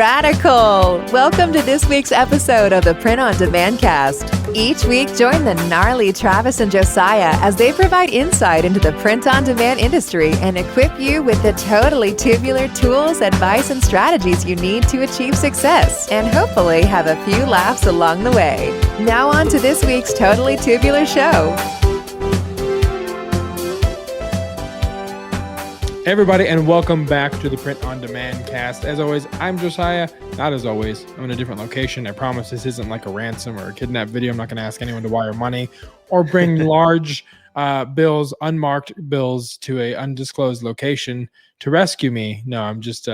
radical! Welcome to this week's episode of the Print on Demand Cast. Each week, join the gnarly Travis and Josiah as they provide insight into the print on demand industry and equip you with the totally tubular tools, advice, and strategies you need to achieve success and hopefully have a few laughs along the way. Now on to this week's Totally Tubular show. Hey everybody, and welcome back to the Print on Demand Cast. As always, I'm Josiah. Not as always, I'm in a different location. I promise this isn't like a ransom or a kidnap video. I'm not going to ask anyone to wire money or bring large bills, unmarked bills to a undisclosed location to rescue me. No, I'm just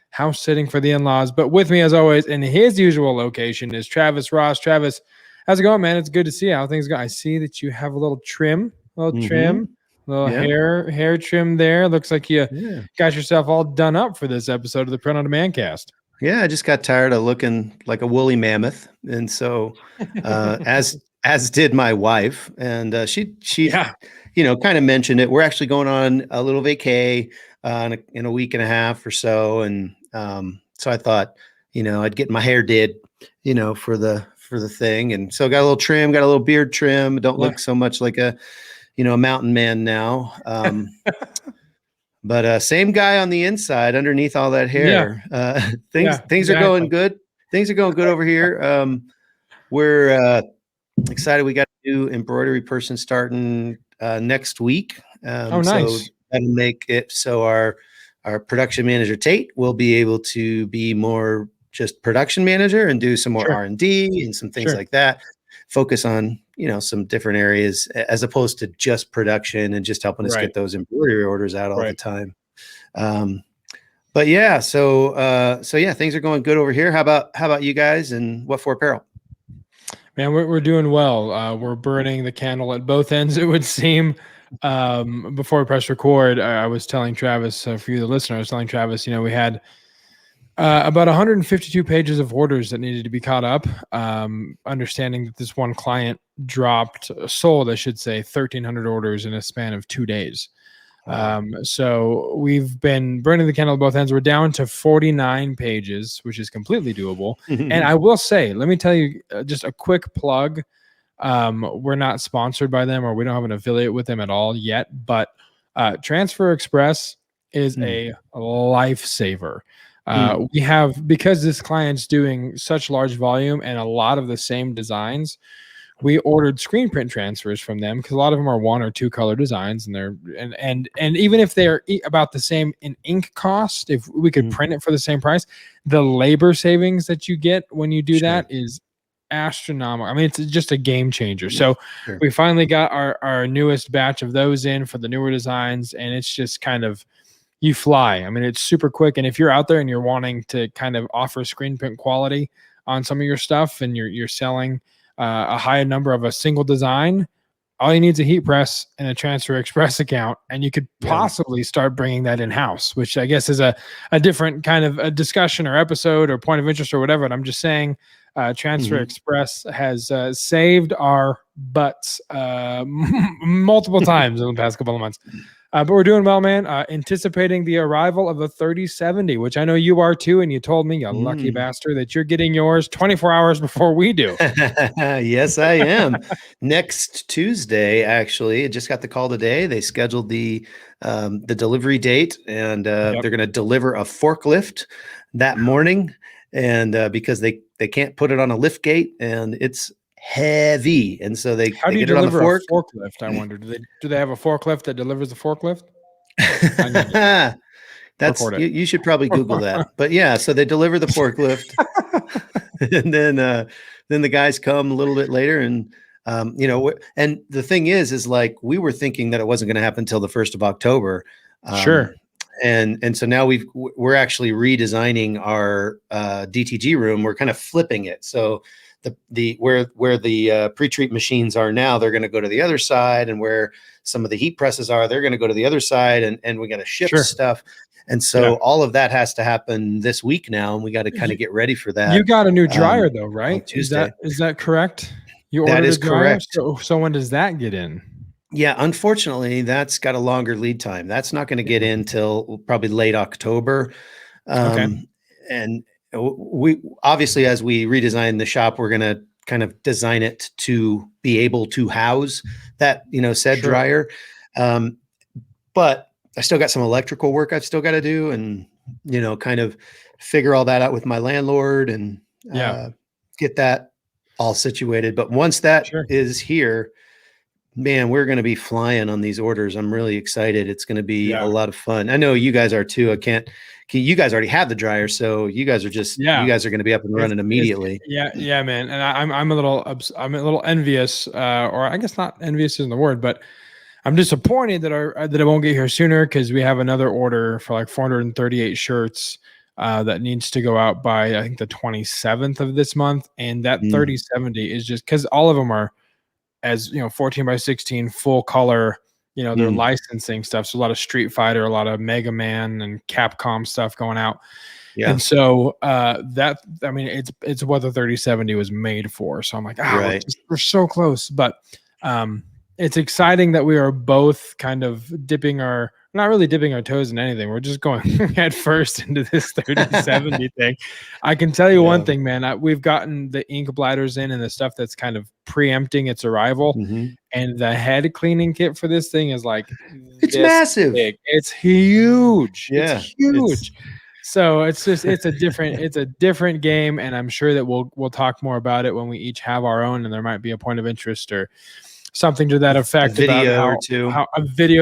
house sitting for the in-laws. But with me, as always, in his usual location is Travis Ross. Travis, how's it going, man? It's good to see you. How things go? I see that you have a little trim, hair trim there. Looks like you got yourself all done up for this episode of the Print on Demand Cast. Yeah, I just got tired of looking like a woolly mammoth, and so as did my wife, and she kind of mentioned it. We're actually going on a little vacay in a week and a half or so, and so I thought, I'd get my hair did, for the thing, and so got a little trim, got a little beard trim. Don't look so much like a mountain man now. But same guy on the inside underneath all that hair. Things are going good. Things are going good over here. We're excited. We got a new embroidery person starting next week. Nice. So that'll make it so our production manager, Tate, will be able to be more just production manager and do some more R&D and some things like that. Focus on, some different areas as opposed to just production and just helping us get those embroidery orders out all the time. But yeah, so things are going good over here. How about you guys, and what for apparel? Man, we're doing well. We're burning the candle at both ends, it would seem. Before we press record, I was telling Travis, for you, the listener, I was telling Travis, we had about 152 pages of orders that needed to be caught up. Understanding that this one client sold, I should say, 1,300 orders in a span of 2 days. So we've been burning the candle at both ends. We're down to 49 pages, which is completely doable. And I will say, let me tell you just a quick plug. We're not sponsored by them, or we don't have an affiliate with them at all yet, but Transfer Express is a lifesaver. We have, because this client's doing such large volume and a lot of the same designs, we ordered screen print transfers from them, because a lot of them are 1 or 2 color designs, and they're and even if they're about the same in ink cost, if we could print it for the same price, the labor savings that you get when you do that is astronomical. I mean, it's just a game changer. So we finally got our newest batch of those in for the newer designs, and it's just kind of, you fly. I mean, it's super quick. And if you're out there and you're wanting to kind of offer screen print quality on some of your stuff, and you're selling a high number of a single design, all you need is a heat press and a Transfer Express account, and you could possibly start bringing that in-house, which I guess is a different kind of a discussion or episode or point of interest or whatever. And I'm just saying, Transfer Express has saved our butts multiple times in the past couple of months. But we're doing well, man. Anticipating the arrival of the 3070, which I know you are too. And you told me, you lucky bastard, that you're getting yours 24 hours before we do. Yes, I am. Next Tuesday, actually. I just got the call today. They scheduled the delivery date, and they're going to deliver a forklift that morning. And because they can't put it on a lift gate, and it's heavy, and so they How do you get it on the forklift? I wonder, do they have a forklift that delivers the forklift? You should probably Google that. But yeah, so they deliver the forklift, and then the guys come a little bit later, and and the thing is like, we were thinking that it wasn't going to happen until the 1st of October. And so now we're actually redesigning our DTG room. We're kind of flipping it. So where the pre-treat machines are now, they're going to go to the other side, and where some of the heat presses are, they're going to go to the other side, and we got to ship stuff. And so all of that has to happen this week now, and we got to kind of get ready for that. You got a new dryer though, right? Is that correct? You ordered that is a dryer? Correct. So when does that get in? Yeah, unfortunately, that's got a longer lead time. That's not going to get in till probably late October. And we obviously, as we redesign the shop, we're going to kind of design it to be able to house that, said Sure. dryer. But I still got some electrical work I've still got to do, and, kind of figure all that out with my landlord and get that all situated. But once that is here, man, we're going to be flying on these orders. I'm really excited. It's going to be a lot of fun. I know you guys are too. You guys already have the dryer, so you guys are you guys are going to be up and running immediately. Yeah, man. And I'm a little envious, or I guess not envious isn't the word, but I'm disappointed that it won't get here sooner, because we have another order for like 438 shirts that needs to go out by, I think, the 27th of this month. And that 3070 is just because all of them are, as 14 by 16 full color, they're licensing stuff. So a lot of Street Fighter, a lot of Mega Man and Capcom stuff going out. Yeah. And so it's what the 3070 was made for. So I'm like, we're so close. But it's exciting that we are both kind of not really dipping our toes in anything. We're just going head first into this 3070 thing. I can tell you one thing, man. We've gotten the ink bladders in and the stuff that's kind of preempting its arrival. And the head cleaning kit for this thing is like, it's massive. Big. It's huge. Yeah, it's huge. So it's a different game. And I'm sure that we'll talk more about it when we each have our own, and there might be a point of interest or something to that effect, a video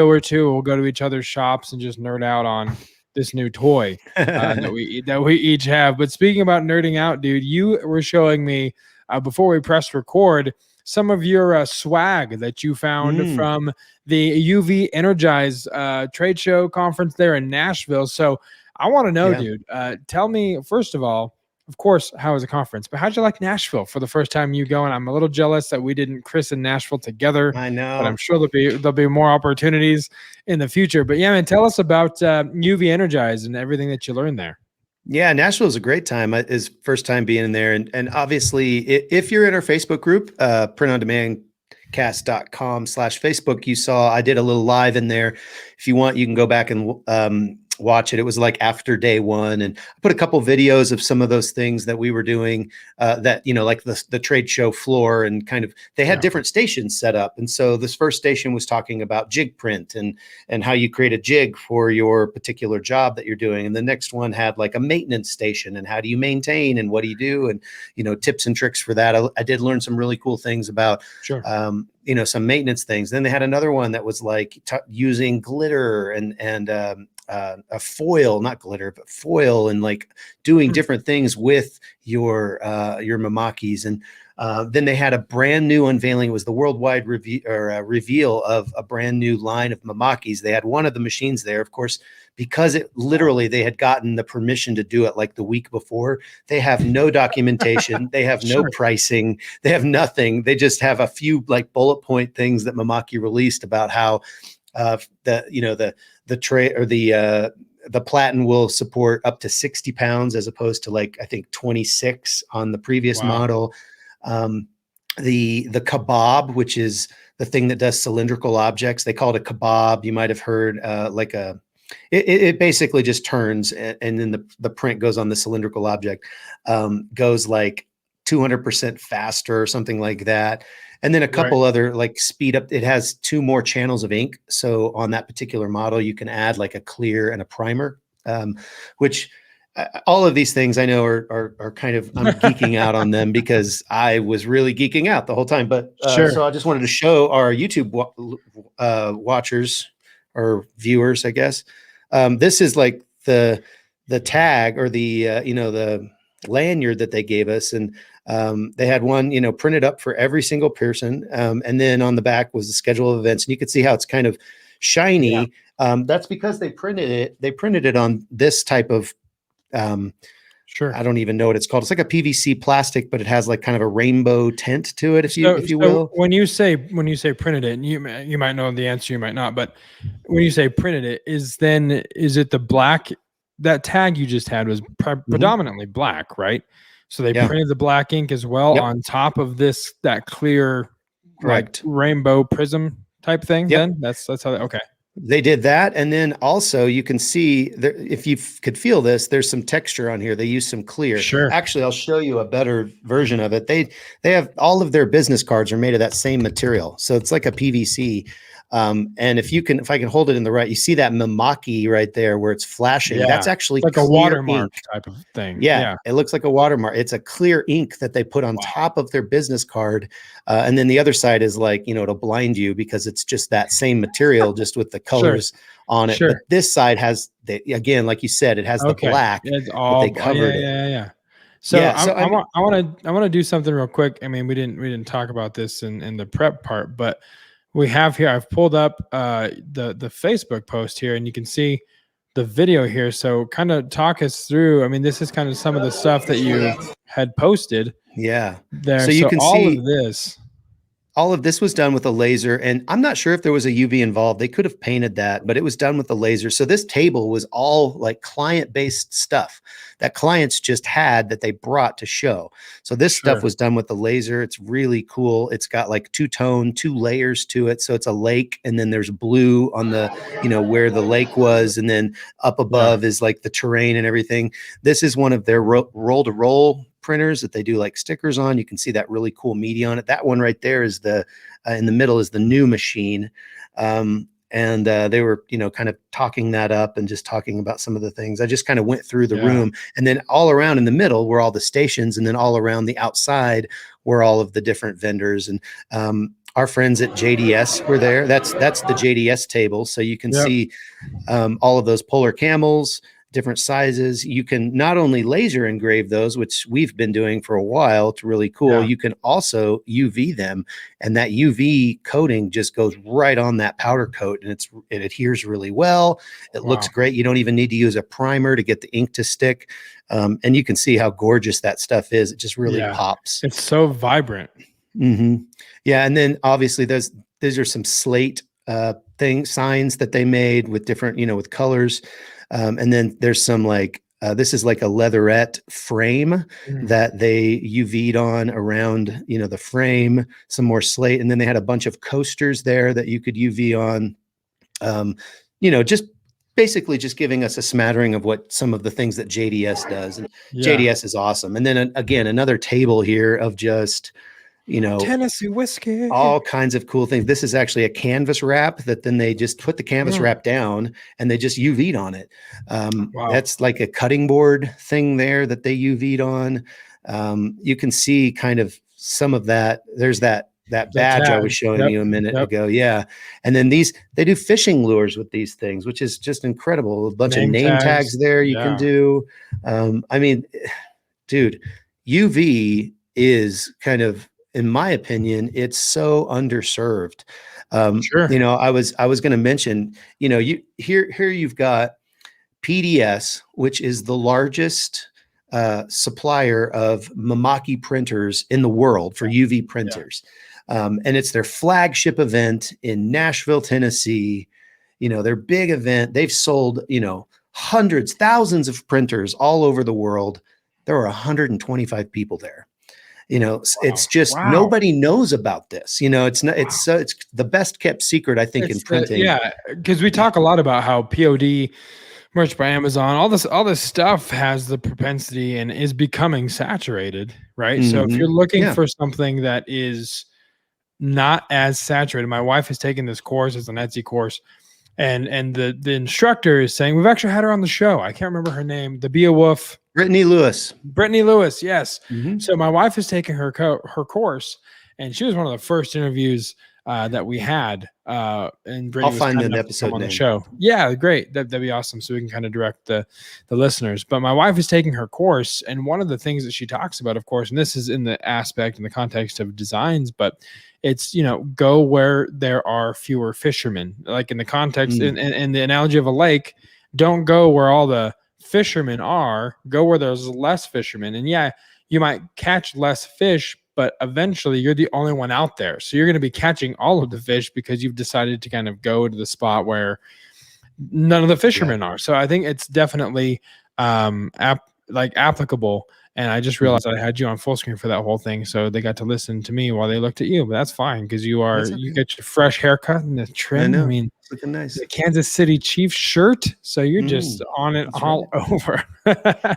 or two. We'll go to each other's shops and just nerd out on this new toy that we each have. But speaking about nerding out, dude, you were showing me before we pressed record some of your swag that you found from the UV Energize trade show conference there in Nashville. So I want to know, dude, tell me, first of all, of course, how was the conference? But how'd you like Nashville for the first time you going? I'm a little jealous that we didn't Chris and Nashville together. I know, but I'm sure there'll be more opportunities in the future. But yeah, man, tell us about UV Energize and everything that you learned there. Yeah, Nashville was a great time. It's first time being in there, and obviously, if you're in our Facebook group, printondemandcast.com/Facebook, you saw I did a little live in there. If you want, you can go back and watch it. It was like after day one, and I put a couple videos of some of those things that we were doing that, like the trade show floor, and kind of, they had different stations set up. And so this first station was talking about jig print and how you create a jig for your particular job that you're doing. And the next one had like a maintenance station and how do you maintain and what do you do? And, tips and tricks for that. I did learn some really cool things about, some maintenance things. Then they had another one that was like using glitter and a foil, not glitter, but foil, and like doing different things with your Mamakis. And then they had a brand new unveiling. It was the worldwide reveal of a brand new line of Mamakis. They had one of the machines there, of course, because they had gotten the permission to do it like the week before. They have no documentation. They have no pricing. They have nothing. They just have a few like bullet point things that Mamaki released about how the tray or the platen will support up to 60 pounds as opposed to like, I think 26 on the previous model. The kebab, which is the thing that does cylindrical objects, they call it a kebab. You might've heard it basically just turns and then the print goes on the cylindrical object, goes like 200% faster or something like that. And then a couple other like speed up. It has 2 more channels of ink. So on that particular model, you can add like a clear and a primer, which all of these things I know are kind of, I'm geeking out on them because I was really geeking out the whole time. But so I just wanted to show our YouTube watchers or viewers, I guess. This is like the tag or the the lanyard that they gave us, and they had one printed up for every single person, and then on the back was the schedule of events, and you could see how it's kind of shiny. That's because they printed it on this type of I don't even know what it's called. It's like a PVC plastic, but it has like kind of a rainbow tint to it, if you will. When you say printed it, and you might know the answer, you might not, but when you say printed it, is it the black? That tag you just had was predominantly black, right? So they printed the black ink as well on top of that clear, like rainbow prism type thing. Then that's how. Okay. They did that, and then also you can see there, if you could feel this, there's some texture on here. They use some clear. Sure. Actually, I'll show you a better version of it. They have all of their business cards are made of that same material, so it's like a PVC. And if I can hold it in the right, you see that Mamaki right there where it's flashing. Yeah. That's actually Like a clear watermark ink. type of thing. Yeah, it looks like a watermark. It's a clear ink that they put on top of their business card. And then the other side is like, it'll blind you because it's just that same material, just with the colors on it. Sure. But this side has again, like you said, it has the black. It's all, but they covered it. Yeah. So, Yeah, so I want to do something real quick. I mean, we didn't talk about this in the prep part, but we have here, I've pulled up the Facebook post here, and you can see the video here. So kind of talk us through. I mean, this is kind of some of the stuff that you had posted. Yeah. There. So you can all see of this. All of this was done with a laser, and I'm not sure if there was a UV involved. They could have painted that, but it was done with a laser. So this table was all like client-based stuff that clients just had that they brought to show. So this stuff was done with the laser. It's really cool. It's got like two layers to it. So it's a lake, and then there's blue on the, where the lake was, and then up above is like the terrain and everything. This is one of their roll-to-roll printers that they do like stickers on. You can see that really cool media on it. That one right there is the in the middle is the new machine. And they were, kind of talking that up and just talking about some of the things. I just kind of went through the room, and then all around in the middle were all the stations, and then all around the outside were all of the different vendors. And our friends at JDS were there. That's the JDS table. So you can see all of those polar camels, different sizes. You can not only laser engrave those, which we've been doing for a while. It's really cool. You can also UV them, and that UV coating just goes right on that powder coat, and it adheres really well. It looks great. You don't even need to use a primer to get the ink to stick. And you can see how gorgeous that stuff is. It just really pops. It's so vibrant. Mm-hmm. Yeah. And then obviously these are some slate signs that they made with different, with colors. And then there's some like, this is like a leatherette frame that they UV'd on around, the frame, some more slate. And then they had a bunch of coasters there that you could UV on, just basically just giving us a smattering of what some of the things that JDS does. And JDS is awesome. And then again, another table here of just, Tennessee whiskey, all kinds of cool things. This is actually a canvas wrap that then they just put the canvas wrap down and they just UV'd on it. That's like a cutting board thing there that they UV'd on. You can see kind of some of that. There's that badge I was showing you a minute ago. Yeah. And then they do fishing lures with these things, which is just incredible. A bunch of name tags there you can do. I mean, dude, UV is kind of, in my opinion, it's so underserved. I was going to mention, you've got PDS, which is the largest supplier of Mamaki printers in the world for UV printers. And it's their flagship event in Nashville, Tennessee. Their big event. They've sold, hundreds, thousands of printers all over the world. There were 125 people there. It's just nobody knows about this. It's not. It's the best kept secret, I think, in printing. Because we talk a lot about how POD, merch by Amazon, all this stuff has the propensity and is becoming saturated, right? So if you're looking for something that is not as saturated, my wife has taken this course. It's an Etsy course, and the instructor is saying, we've actually had her on the show. I can't remember her name. The Beowulf. Brittany Lewis, yes. So my wife is taking her course, and she was one of the first interviews that we had. And Brittany I'll find an episode on name. the show. Yeah, great. That'd be awesome. So we can kind of direct the listeners. But my wife is taking her course, and one of the things that she talks about, of course, and this is in the context of designs, but it's, go where there are fewer fishermen. Like in the context, in the analogy of a lake, don't go where all the fishermen are, go where there's less fishermen. And you might catch less fish, but eventually you're the only one out there. So you're going to be catching all of the fish because you've decided to kind of go to the spot where none of the fishermen are. So I think it's definitely applicable. And I just realized I had you on full screen for that whole thing. So they got to listen to me while they looked at you, but that's fine. Cause you get your fresh haircut and the trim. I mean, looking nice. the Kansas City Chiefs shirt. So you're just on it that's all over.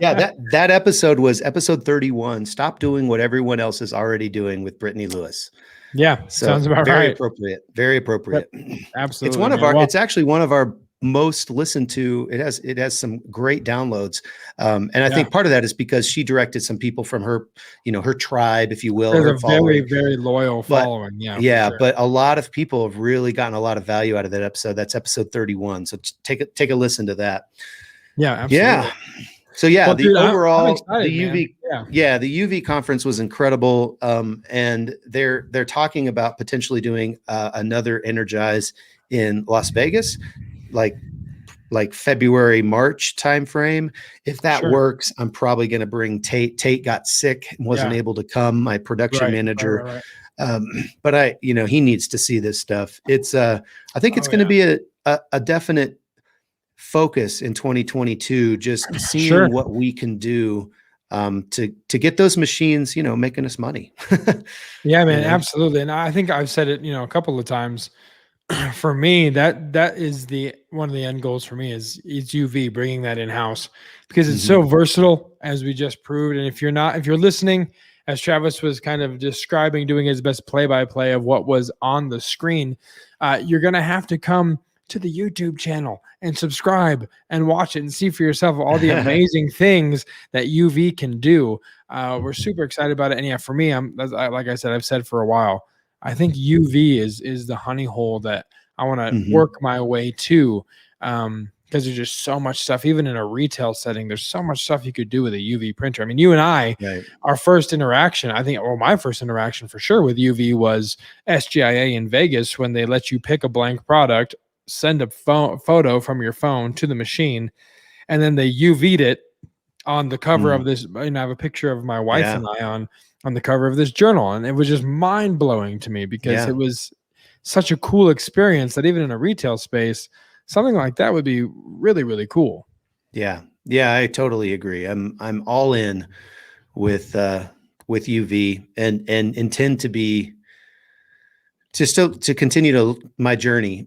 Yeah, that episode was episode 31. Stop doing what everyone else is already doing with Brittany Lewis. Yeah, So sounds about very right. appropriate. Very appropriate. Yep, absolutely. It's one of man. our. It's actually one of our most listened to. It has some great downloads, and I think part of that is because she directed some people from her, her tribe, if you will. There's her a following. very loyal following. Yeah, sure. but a lot of people have really gotten a lot of value out of that episode. That's episode 31. So take a listen to that. Yeah, absolutely. Yeah. So Well, the dude, overall, I'm excited, the UV, the UV conference was incredible. And they're talking about potentially doing another Energize in Las Vegas, like February, March timeframe. If that works, I'm probably going to bring Tate. Tate got sick and wasn't able to come. My production manager, but he needs to see this stuff. It's I think it's going to be a definite focus in 2022, just seeing what we can do to get those machines, making us money. Yeah, man, absolutely. And I think I've said it, a couple of times. For me, that is one of the end goals for me is UV, bringing that in house, because it's so versatile, as we just proved. And if you're listening, as Travis was kind of describing, doing his best play-by-play of what was on the screen, you're going to have to come to the YouTube channel and subscribe and watch it and see for yourself all the amazing things that UV can do. We're super excited about it. And for me, like I said, I've said for a while, I think UV is the honey hole that I want to work my way to, because there's just so much stuff. Even in a retail setting, there's so much stuff you could do with a UV printer. I mean, you and I, our first interaction, my first interaction for sure with UV was SGIA in Vegas, when they let you pick a blank product, send a photo from your phone to the machine, and then they UV'd it on the cover of this. I have a picture of my wife and I on the cover of this journal, and it was just mind-blowing to me, because it was such a cool experience that even in a retail space, something like that would be really, really cool. Yeah, I totally agree. I'm all in with UV and intend to be to continue my journey,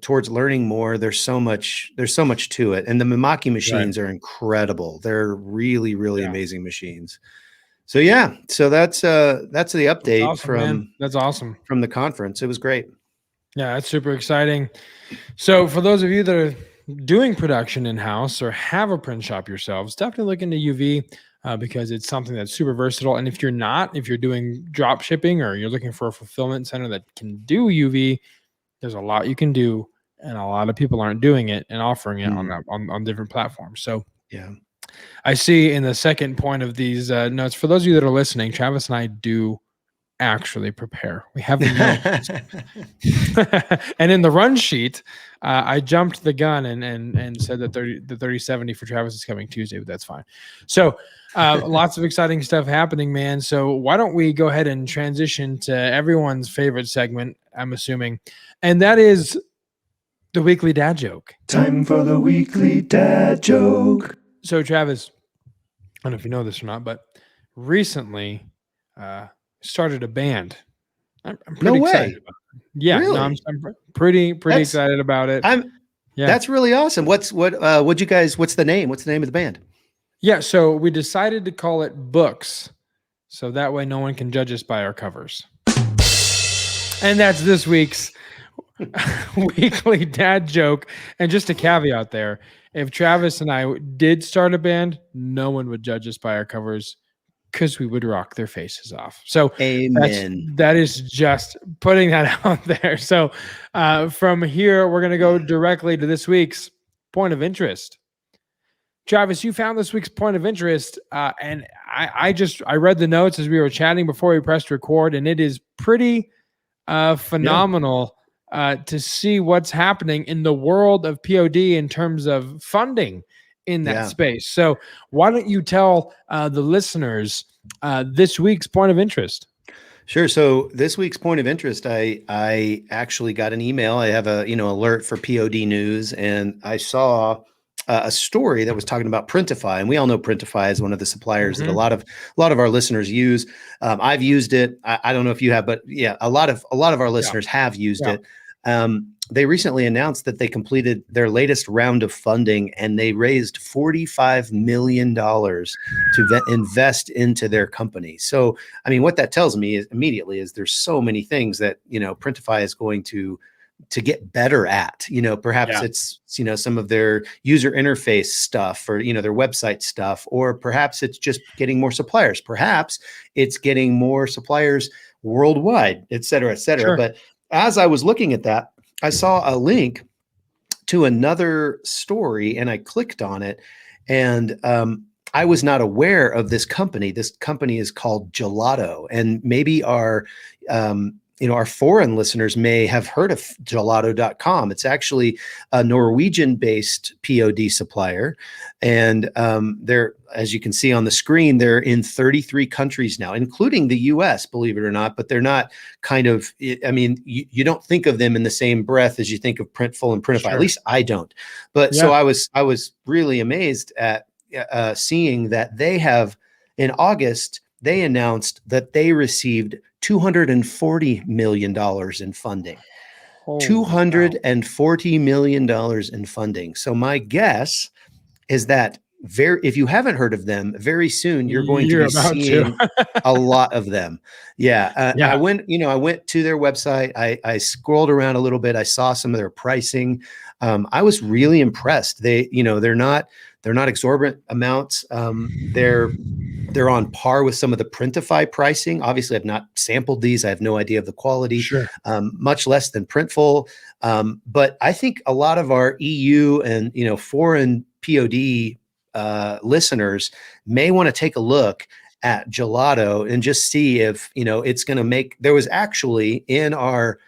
towards learning more. There's so much to it. And the Mimaki machines are incredible. They're really, really amazing machines. So that's the update that's awesome from the conference. It was great. Yeah, that's super exciting. So for those of you that are doing production in-house or have a print shop yourselves, definitely look into UV, because it's something that's super versatile. And if you're doing drop shipping, or you're looking for a fulfillment center that can do UV, there's a lot you can do, and a lot of people aren't doing it and offering it on different platforms. So I see in the second point of these notes, for those of you that are listening, Travis and I do actually prepare. We have the notes. And in the run sheet, I jumped the gun and said that the 3070 for Travis is coming Tuesday, but that's fine. So lots of exciting stuff happening, man. So why don't we go ahead and transition to everyone's favorite segment, I'm assuming, and that is the weekly dad joke. Time for the weekly dad joke. So Travis, I don't know if you know this or not, but recently started a band. I'm pretty excited about it. Yeah, really? No, I'm pretty excited about it. That's really awesome. What's the name? What's the name of the band? Yeah, so we decided to call it Books, so that way no one can judge us by our covers. And that's this week's weekly dad joke. And just a caveat there, if Travis and I did start a band, no one would judge us by our covers, because we would rock their faces off. So amen. That is just putting that out there. So from here, we're going to go directly to this week's point of interest. Travis, you found this week's point of interest, and I read the notes as we were chatting before we pressed record, and it is pretty phenomenal to see what's happening in the world of POD in terms of funding in that space. So why don't you tell the listeners this week's point of interest? Sure. So this week's point of interest, I actually got an email. I have a alert for POD news, and I saw a story that was talking about Printify, and we all know Printify is one of the suppliers that a lot of our listeners use. I've used it. I don't know if you have, but a lot of our listeners have used it. They recently announced that they completed their latest round of funding, and they raised $45 million to invest into their company. So, I mean, what that tells me is immediately is there's so many things that, Printify is going to get better at. Perhaps Yeah. it's, some of their user interface stuff, or, their website stuff, or perhaps it's just getting more suppliers. Perhaps it's getting more suppliers worldwide, et cetera, et cetera. Sure. But as I was looking at that, I saw a link to another story, and I clicked on it, and I was not aware of this company. This company is called Gelato, and maybe our foreign listeners may have heard of gelato.com. It's actually a Norwegian-based POD supplier. And they're, as you can see on the screen, they're in 33 countries now, including the US, believe it or not. But they're not you don't think of them in the same breath as you think of Printful and Printify. Sure. At least I don't. But so I was really amazed at seeing that they have, in August, they announced that they received $240 million in funding. $240 million in funding. So my guess is that if you haven't heard of them, very soon you're going to be seeing a lot of them. Yeah. I went to their website. I scrolled around a little bit. I saw some of their pricing. I was really impressed. They're not exorbitant amounts. They're on par with some of the Printify pricing. Obviously, I've not sampled these. I have no idea of the quality, much less than Printful. But I think a lot of our EU and foreign POD listeners may want to take a look at Gelato and just see if it's going to make. There was actually in our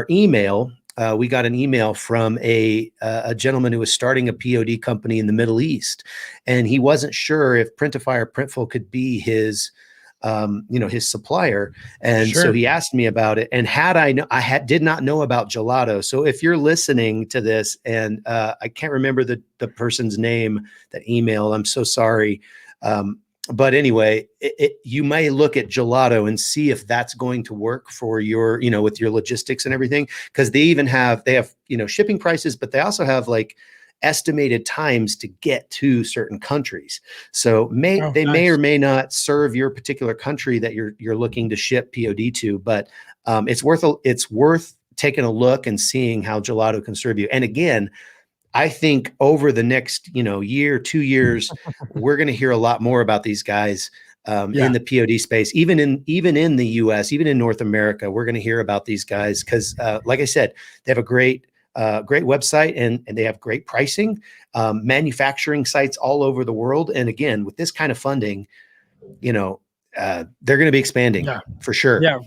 email. We got an email from a gentleman who was starting a POD company in the Middle East, and he wasn't sure if Printify or Printful could be his supplier. And so he asked me about it. And did not know about Gelato. So if you're listening to this, and I can't remember the person's name that emailed, I'm so sorry. But anyway, you may look at Gelato and see if that's going to work for your, with your logistics and everything. Because they have shipping prices, but they also have like estimated times to get to certain countries. So may or may not serve your particular country that you're looking to ship POD to, but it's worth taking a look and seeing how Gelato can serve you. And again, I think over the next, year, 2 years, we're going to hear a lot more about these guys in the POD space, even in the US, even in North America. We're going to hear about these guys because, like I said, they have a great website and they have great pricing, manufacturing sites all over the world. And again, with this kind of funding, they're going to be expanding for sure. Yeah,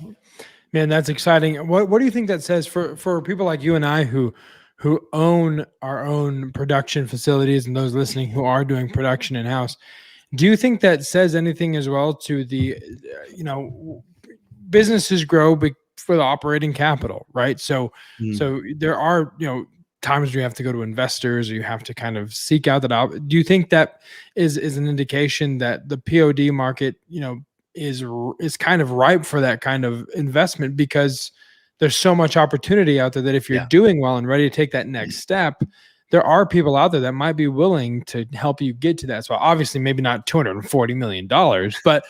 man, that's exciting. What do you think that says for people like you and I who own our own production facilities, and those listening who are doing production in-house? Do you think that says anything as well to the, businesses grow for the operating capital, right? So there are, times you have to go to investors, or you have to kind of seek out that out. Do you think that is an indication that the POD market, is kind of ripe for that kind of investment, because there's so much opportunity out there that if you're doing well and ready to take that next step, there are people out there that might be willing to help you get to that. So obviously maybe not $240 million, but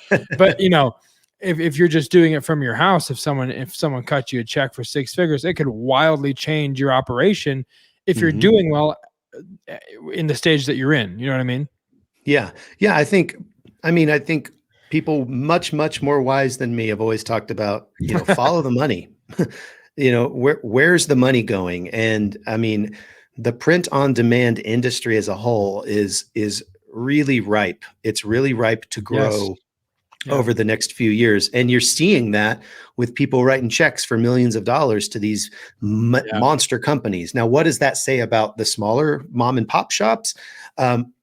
if you're just doing it from your house, if someone cut you a check for six figures, it could wildly change your operation if you're doing well in the stage that you're in. You know what I mean? Yeah. Yeah. I think people much, much more wise than me have always talked about, follow the money. Where's the money going? And I mean, the print on demand industry as a whole is really ripe. It's really ripe to grow over the next few years. And you're seeing that with people writing checks for millions of dollars to these monster companies. Now, what does that say about the smaller mom and pop shops?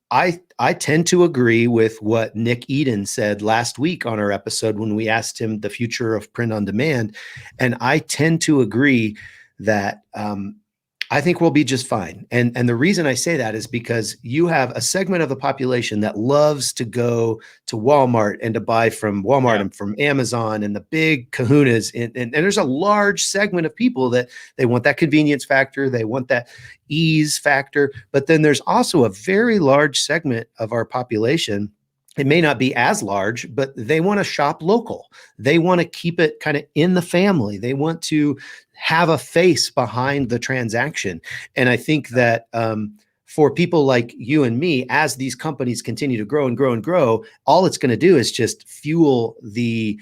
I tend to agree with what Nick Eden said last week on our episode when we asked him the future of print on demand. And I tend to agree that I think we'll be just fine. And the reason I say that is because you have a segment of the population that loves to go to Walmart and to buy from Walmart and from Amazon and the big kahunas. And there's a large segment of people that they want that convenience factor. They want that ease factor. But then there's also a very large segment of our population. It may not be as large, but they want to shop local. They want to keep it kind of in the family. They want to have a face behind the transaction. And I think that for people like you and me, as these companies continue to grow and grow and grow, all it's going to do is just fuel the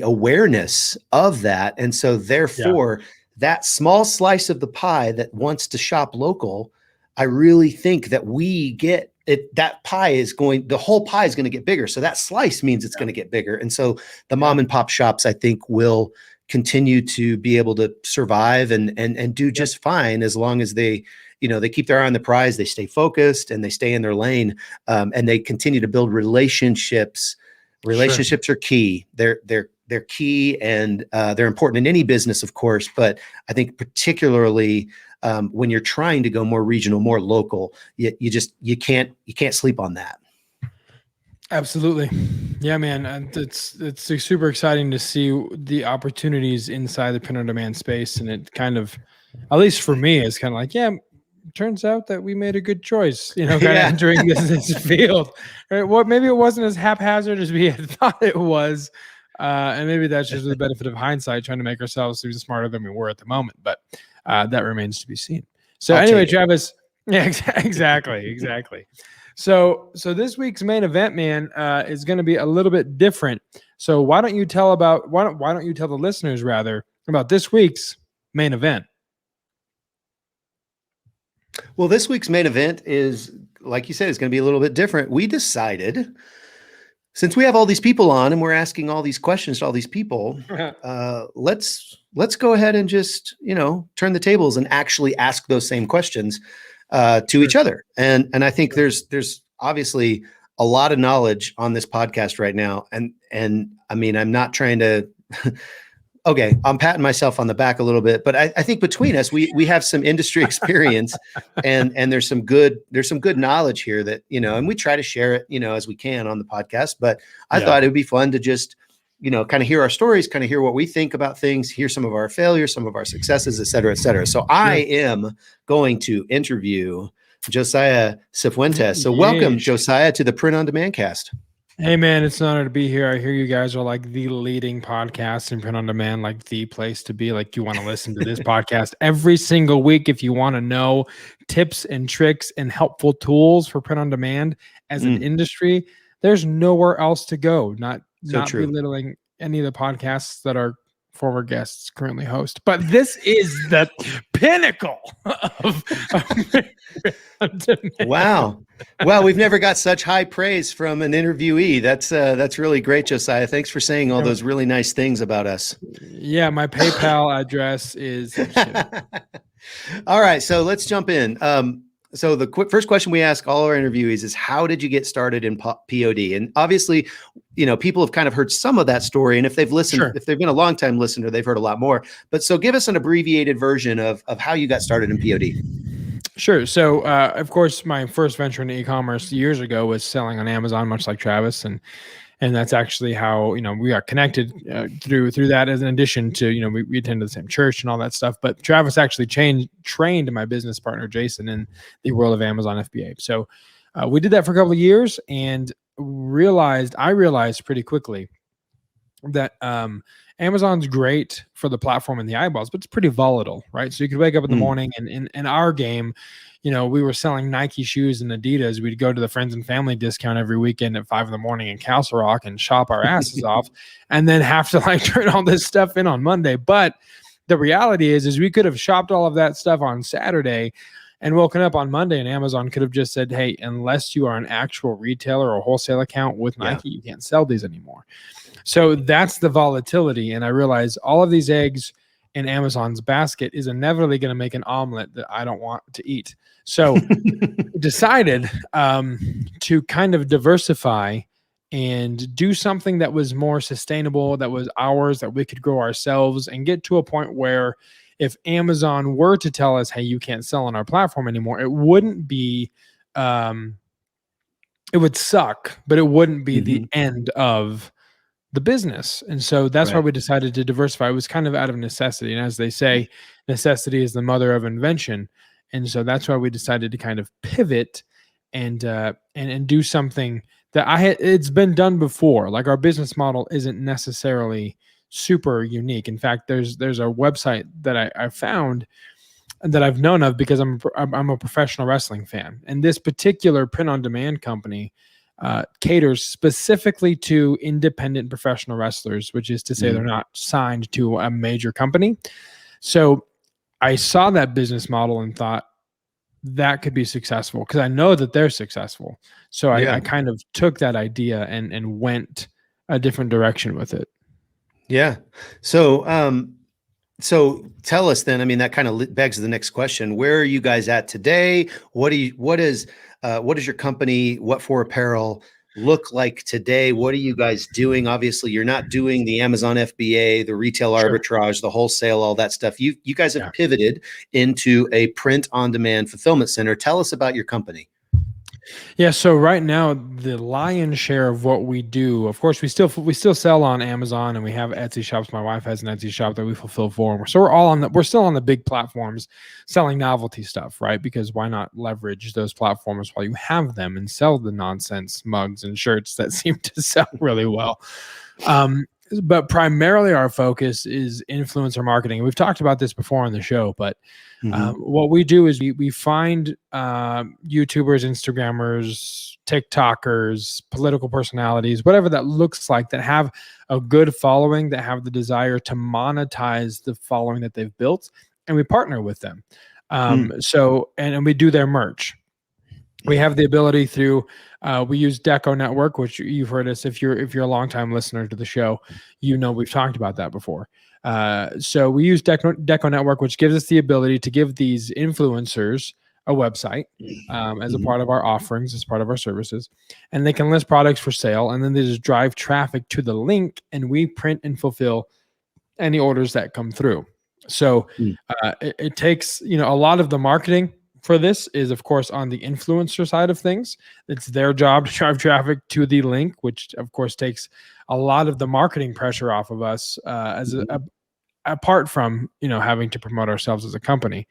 awareness of that. And so therefore, that small slice of the pie that wants to shop local, I really think that we get it. That pie is the whole pie is going to get bigger. So that slice means it's going to get bigger. And so the mom and pop shops, I think, will continue to be able to survive and do just fine as long as they keep their eye on the prize, they stay focused and they stay in their lane, and they continue to build relationships. Relationships are key. They're key, and they're important in any business, of course, but I think particularly when you're trying to go more regional, more local, you can't sleep on that. Absolutely. Yeah, man. It's super exciting to see the opportunities inside the print on demand space. And it kind of, at least for me, it's kind of like, turns out that we made a good choice, kind of entering this field. Right? Well, maybe it wasn't as haphazard as we had thought it was. And maybe that's just the benefit of hindsight, trying to make ourselves seem smarter than we were at the moment. But that remains to be seen. So anyway, Travis, exactly. So this week's main event, man, is going to be a little bit different. So why don't you tell the listeners rather about this week's main event? Well, this week's main event is, like you said, it's going to be a little bit different. We decided, since we have all these people on and we're asking all these questions to all these people, let's go ahead and just, turn the tables and actually ask those same questions to each other. And I think there's obviously a lot of knowledge on this podcast right now. And I mean, I'm not trying to, okay, I'm patting myself on the back a little bit, but I think between us, we have some industry experience and there's some good knowledge here that, and we try to share it, as we can on the podcast, but I thought it would be fun to just, kind of hear our stories, kind of hear what we think about things, hear some of our failures, some of our successes, et cetera, et cetera. So I am going to interview Josiah Fuentes. So welcome, Josiah, to the Print on Demand cast. Hey, man, it's an honor to be here. I hear you guys are like the leading podcast in print on demand, like the place to be. Like, you want to listen to this podcast every single week if you want to know tips and tricks and helpful tools for print on demand as an industry. There's nowhere else to go. Not belittling any of the podcasts that our former guests currently host, but this is the pinnacle of Wow. Well, we've never got such high praise from an interviewee. That's really great, Josiah. Thanks for saying all those really nice things about us. Yeah, my PayPal address is. All right, so let's jump in. So the first question we ask all our interviewees is, how did you get started in POD? And obviously, people have kind of heard some of that story. And if they've listened, if they've been a long time listener, they've heard a lot more. But so give us an abbreviated version of how you got started in POD. Sure. So, of course, my first venture into e-commerce years ago was selling on Amazon, much like Travis. And that's actually how, we got connected through that, as an addition to, we attended the same church and all that stuff. But Travis actually trained my business partner, Jason, in the world of Amazon FBA. So we did that for a couple of years and I realized pretty quickly that Amazon's great for the platform and the eyeballs, but it's pretty volatile, right? So you could wake up in the morning and in our game, we were selling Nike shoes and Adidas. We'd go to the friends and family discount every weekend at 5 a.m. in Castle Rock and shop our asses off, and then have to turn all this stuff in on Monday. But the reality is we could have shopped all of that stuff on Saturday and woken up on Monday, and Amazon could have just said, hey, unless you are an actual retailer or wholesale account with Nike, you can't sell these anymore. So that's the volatility. And I realized all of these eggs in Amazon's basket is inevitably going to make an omelet that I don't want to eat. So decided to kind of diversify and do something that was more sustainable, that was ours, that we could grow ourselves and get to a point where if Amazon were to tell us, hey, you can't sell on our platform anymore, it wouldn't be, it would suck, but it wouldn't be the end of the business. And so that's why we decided to diversify. It was kind of out of necessity. And as they say, necessity is the mother of invention. And so that's why we decided to kind of pivot and do something that it's been done before. Like, our business model isn't necessarily super unique. In fact, there's a website that I found that I've known of because I'm a professional wrestling fan. And this particular print-on-demand company caters specifically to independent professional wrestlers, which is to say they're not signed to a major company. So I saw that business model and thought that could be successful because I know that they're successful. So I kind of took that idea and went a different direction with it. Yeah. So tell us then, I mean, that kind of begs the next question. Where are you guys at today? What is your company, What For Apparel, look like today? What are you guys doing? Obviously, you're not doing the Amazon FBA, the retail arbitrage, the wholesale, all that stuff. You guys have pivoted into a print-on-demand fulfillment center. Tell us about your company. Yeah, so right now the lion's share of what we do, of course, we still sell on Amazon, and we have Etsy shops. My wife has an Etsy shop that we fulfill for, and so we're still on the big platforms selling novelty stuff, right? Because why not leverage those platforms while you have them and sell the nonsense mugs and shirts that seem to sell really well. But primarily our focus is influencer marketing. We've talked about this before on the show, but what we do is we find YouTubers, Instagrammers, TikTokers, political personalities, whatever that looks like, that have a good following, that have the desire to monetize the following that they've built, and we partner with them. So we do their merch. We have the ability through we use Deco Network, which you've heard us, if you're a longtime listener to the show, we've talked about that before. So we use Deco Network, which gives us the ability to give these influencers a website as a part of our offerings, as part of our services, and they can list products for sale, and then they just drive traffic to the link, and we print and fulfill any orders that come through. So it takes, a lot of the marketing for this is, of course, on the influencer side of things. It's their job to drive traffic to the link, which of course takes a lot of the marketing pressure off of us apart from, having to promote ourselves as a company.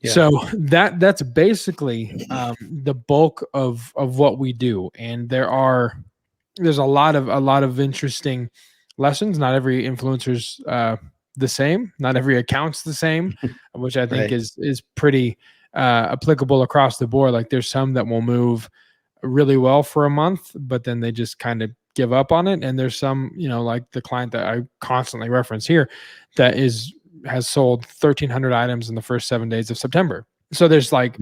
So that's basically the bulk of what we do. And there's a lot of interesting lessons. Not every influencer's the same. Not every account's the same, which I think is pretty applicable across the board. Like, there's some that will move really well for a month, but then they just kind of give up on it. And there's some, like the client that I constantly reference here, that has sold 1,300 items in the first 7 days of September. So there's they're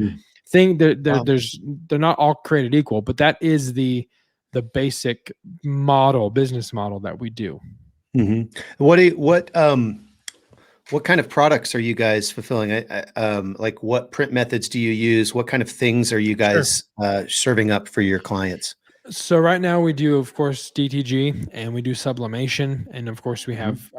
not all created equal, but that is the basic business model that we do. What kind of products are you guys fulfilling? Like, what print methods do you use? What kind of things are you guys serving up for your clients? So right now we do, of course, DTG, and we do sublimation. And of course we have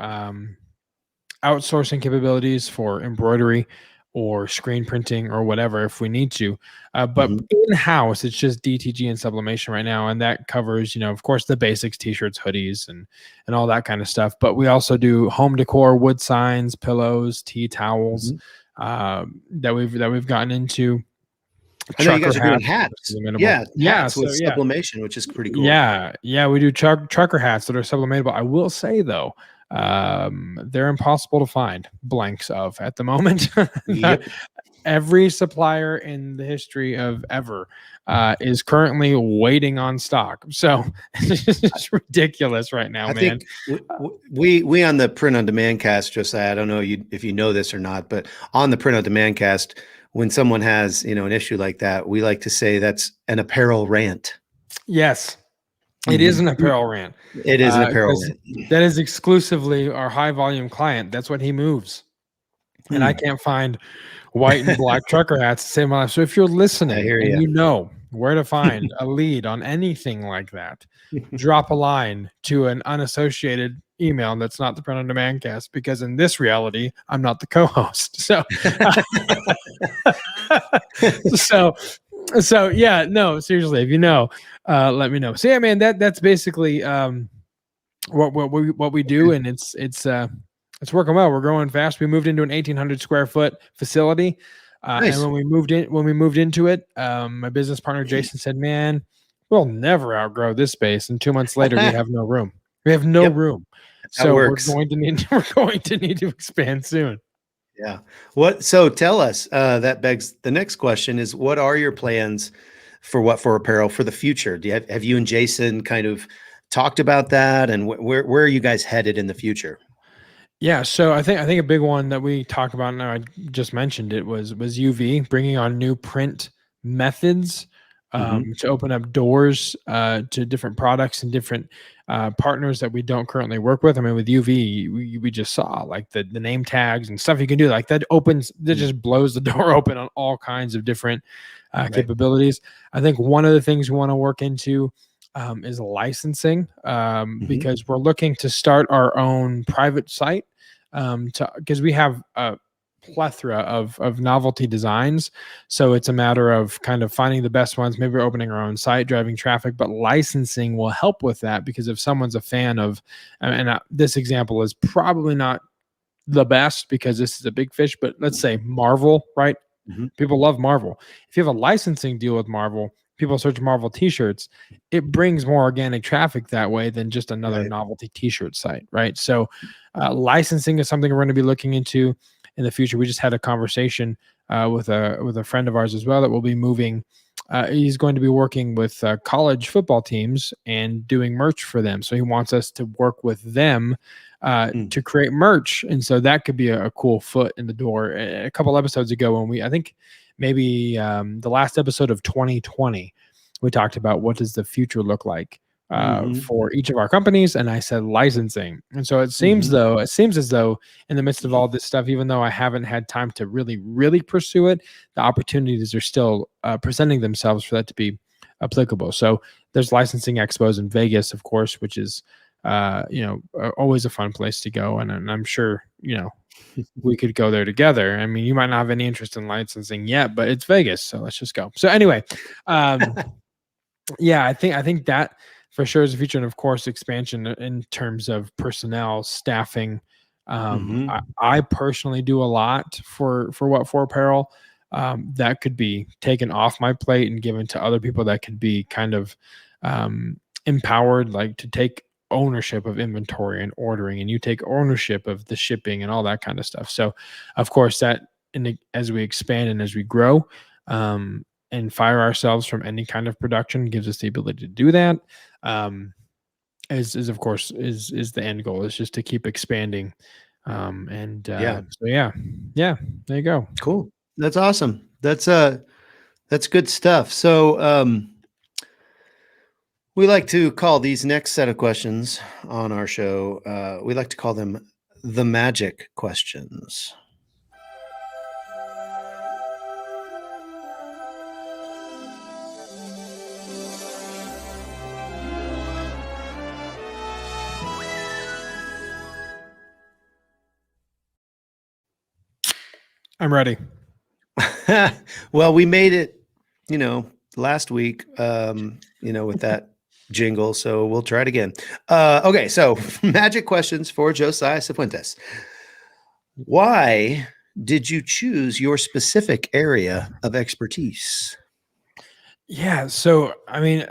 outsourcing capabilities for embroidery or screen printing or whatever if we need to. But in-house, it's just DTG and sublimation right now. And that covers, of course, the basics, t-shirts, hoodies, and all that kind of stuff. But we also do home decor, wood signs, pillows, tea towels that we've gotten into. I know you guys are doing hats. Hats with sublimation, which is pretty cool. Yeah, we do trucker hats that are sublimatable. I will say, though, they're impossible to find blanks of at the moment. Every supplier in the history of ever is currently waiting on stock. So it's ridiculous right now, man. I think we on the Print on Demand cast, Josiah, I don't know if you know this or not, but on the Print on Demand cast, when someone has, an issue like that, we like to say that's an apparel rant. Yes. It is an apparel rant. It is an apparel rant. That is exclusively our high volume client. That's what he moves. And I can't find white and black trucker hats to save my life. So if you're listening and where to find a lead on anything like that, drop a line to an unassociated email that's not the Print on Demand cast, because in this reality, I'm not the co-host. So, so yeah, no, seriously, if you know, let me know. So yeah, man, that's basically what we do, and it's working well. We're growing fast. We moved into an 1,800 square foot facility. Nice. And when we moved into it, my business partner Jason said, "Man, we'll never outgrow this space." And 2 months later, we have no room. We have no Yep. room, That's how it so we're works. going to need to expand soon. Yeah. So tell us, that begs the next question is, what are your plans for apparel for the future? Have you and Jason kind of talked about that, and where are you guys headed in the future? Yeah, so I think a big one that we talked about, and I just mentioned it, was UV, bringing on new print methods to open up doors to different products and different partners that we don't currently work with. I mean, with UV, we just saw like the name tags and stuff you can do, like that just blows the door open on all kinds of different capabilities. I think one of the things we want to work into is licensing, because we're looking to start our own private site, because we have a plethora of novelty designs. So it's a matter of kind of finding the best ones, maybe opening our own site, driving traffic, but licensing will help with that, because if someone's a fan of, and this example is probably not the best because this is a big fish, but let's say Marvel, right? People love Marvel. If you have a licensing deal with Marvel, people search Marvel t-shirts, it brings more organic traffic that way than just another novelty t-shirt site, right? So licensing is something we're going to be looking into in the future. We just had a conversation with a friend of ours as well that will be moving. He's going to be working with college football teams and doing merch for them. So he wants us to work with them to create merch. And so that could be a cool foot in the door. A couple episodes ago, when I think maybe the last episode of 2020, we talked about what does the future look like for each of our companies, and I said licensing. And so it seems as though in the midst of all this stuff, even though I haven't had time to really pursue it, the opportunities are still presenting themselves for that to be applicable. So there's licensing expos in Vegas, of course, which is always a fun place to go, and I'm sure we could go there together. I mean, you might not have any interest in licensing yet, but it's Vegas, so let's just go. So anyway, yeah, I think that for sure is the future, and of course, expansion in terms of personnel, staffing. I personally do a lot for Apparel that could be taken off my plate and given to other people that could be kind of empowered, like to take ownership of inventory and ordering, and you take ownership of the shipping and all that kind of stuff. So of course that as we expand and as we grow and fire ourselves from any kind of production, gives us the ability to do that. Is of course is the end goal, is just to keep expanding. So yeah, there you go. Cool. That's awesome. That's good stuff. So we like to call these next set of questions on our show, we like to call them the magic questions. I'm ready. Well, we made it, last week, with that jingle. So we'll try it again. Okay. So magic questions for Josiah Fuentes. Why did you choose your specific area of expertise? Yeah. So, I mean,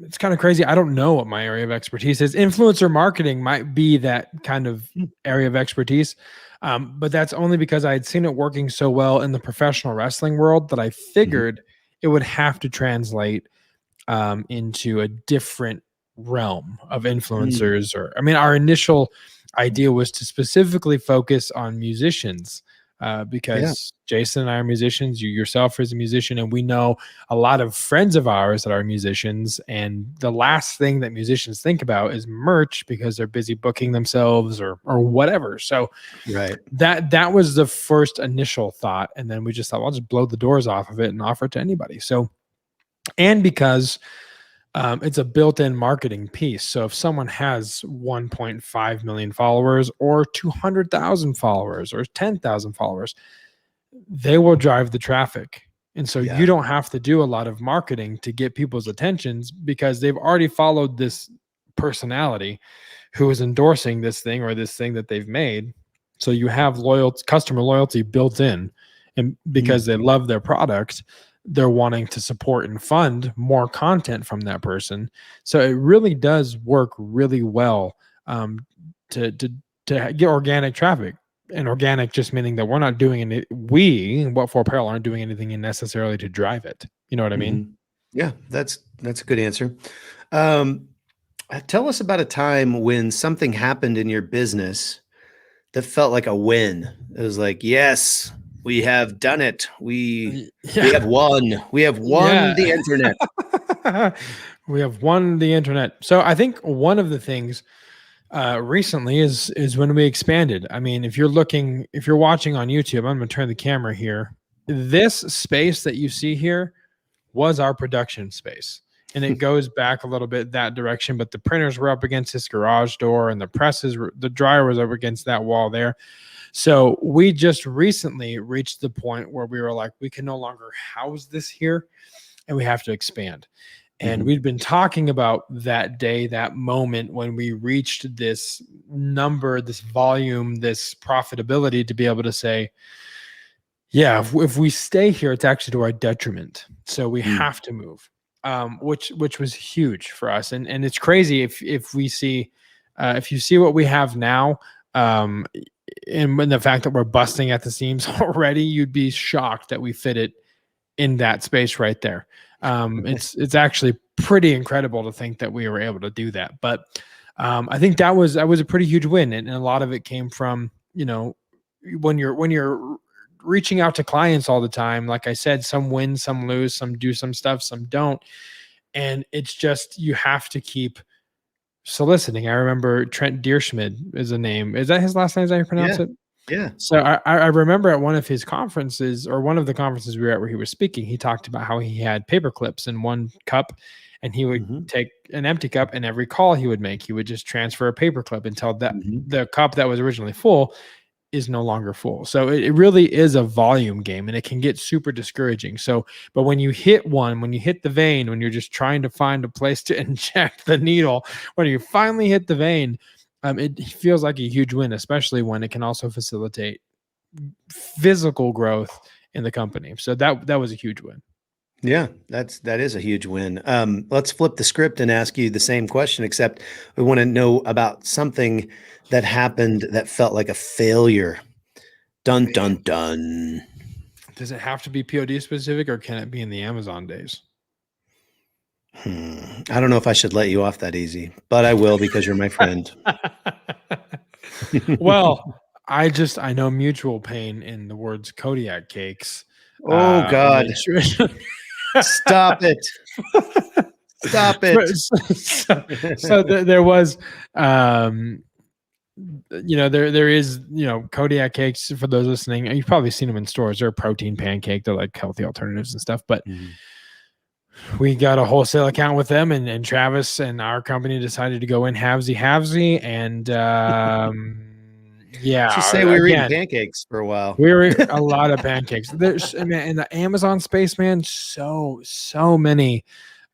it's kind of crazy. I don't know what my area of expertise is. Influencer marketing might be that kind of area of expertise. But that's only because I had seen it working so well in the professional wrestling world that I figured it would have to translate into a different realm of influencers. Our initial idea was to specifically focus on musicians because Jason and I are musicians. You yourself is a musician, and we know a lot of friends of ours that are musicians. And the last thing that musicians think about is merch because they're busy booking themselves or whatever. So that was the first initial thought. And then we just thought, well, I'll just blow the doors off of it and offer it to anybody. So and because it's a built-in marketing piece. So if someone has 1.5 million followers or 200,000 followers or 10,000 followers, they will drive the traffic. And so Yeah. you don't have to do a lot of marketing to get people's attentions because they've already followed this personality who is endorsing this thing or this thing that they've made. So you have customer loyalty built in, and because they love their product, they're wanting to support and fund more content from that person. So it really does work really well to get organic traffic. And organic just meaning that we're not doing any, What for Apparel aren't doing anything necessarily to drive it. You know what I mean? Yeah, that's a good answer. Tell us about a time when something happened in your business that felt like a win. It was like, yes, we have done it. We have won. We have won the internet. We have won the internet. So I think one of the things recently is when we expanded. I mean, if you're watching on YouTube, I'm going to turn the camera here. This space that you see here was our production space. And it goes back a little bit that direction, but the printers were up against this garage door and the dryer was up against that wall there. So we just recently reached the point where we were like, we can no longer house this here and we have to expand. And we'd been talking about that day, that moment when we reached this number, this volume, this profitability to be able to say, yeah, if we stay here, it's actually to our detriment. So we have to move, which was huge for us. And it's crazy if we see, if you see what we have now, and the fact that we're busting at the seams already, you'd be shocked that we fit it in that space right there. It's actually pretty incredible to think that we were able to do that. But I think that was a pretty huge win, and a lot of it came from, when you're reaching out to clients all the time. Like I said, some win, some lose, some do some stuff, some don't, and it's just you have to keep soliciting. I remember Trent Deerschmidt is a name. Is that his last name? Is that how you pronounce it? Yeah. So I remember at one of his conferences, or one of the conferences we were at where he was speaking, he talked about how he had paper clips in one cup, and he would take an empty cup, and every call he would make, he would just transfer a paper clip until that the cup that was originally full is no longer full. So it really is a volume game, and it can get super discouraging. So, but when you hit the vein, when you're just trying to find a place to inject the needle, when you finally hit the vein, it feels like a huge win, especially when it can also facilitate physical growth in the company. So that was a huge win. Yeah, that is a huge win. Let's flip the script and ask you the same question, except we want to know about something that happened that felt like a failure. Dun, dun, dun. Does it have to be POD specific, or can it be in the Amazon days? I don't know if I should let you off that easy, but I will because you're my friend. Well, I know mutual pain in the words Kodiak cakes. Oh, God. Stop it. Stop it. So there was, there is, Kodiak cakes, for those listening, you've probably seen them in stores. They're a protein pancake. They're like healthy alternatives and stuff, but we got a wholesale account with them, and Travis and our company decided to go in halvesy, and yeah. Just say we were eating pancakes for a while. We were a lot of pancakes. There's, man, in the Amazon space, man, so many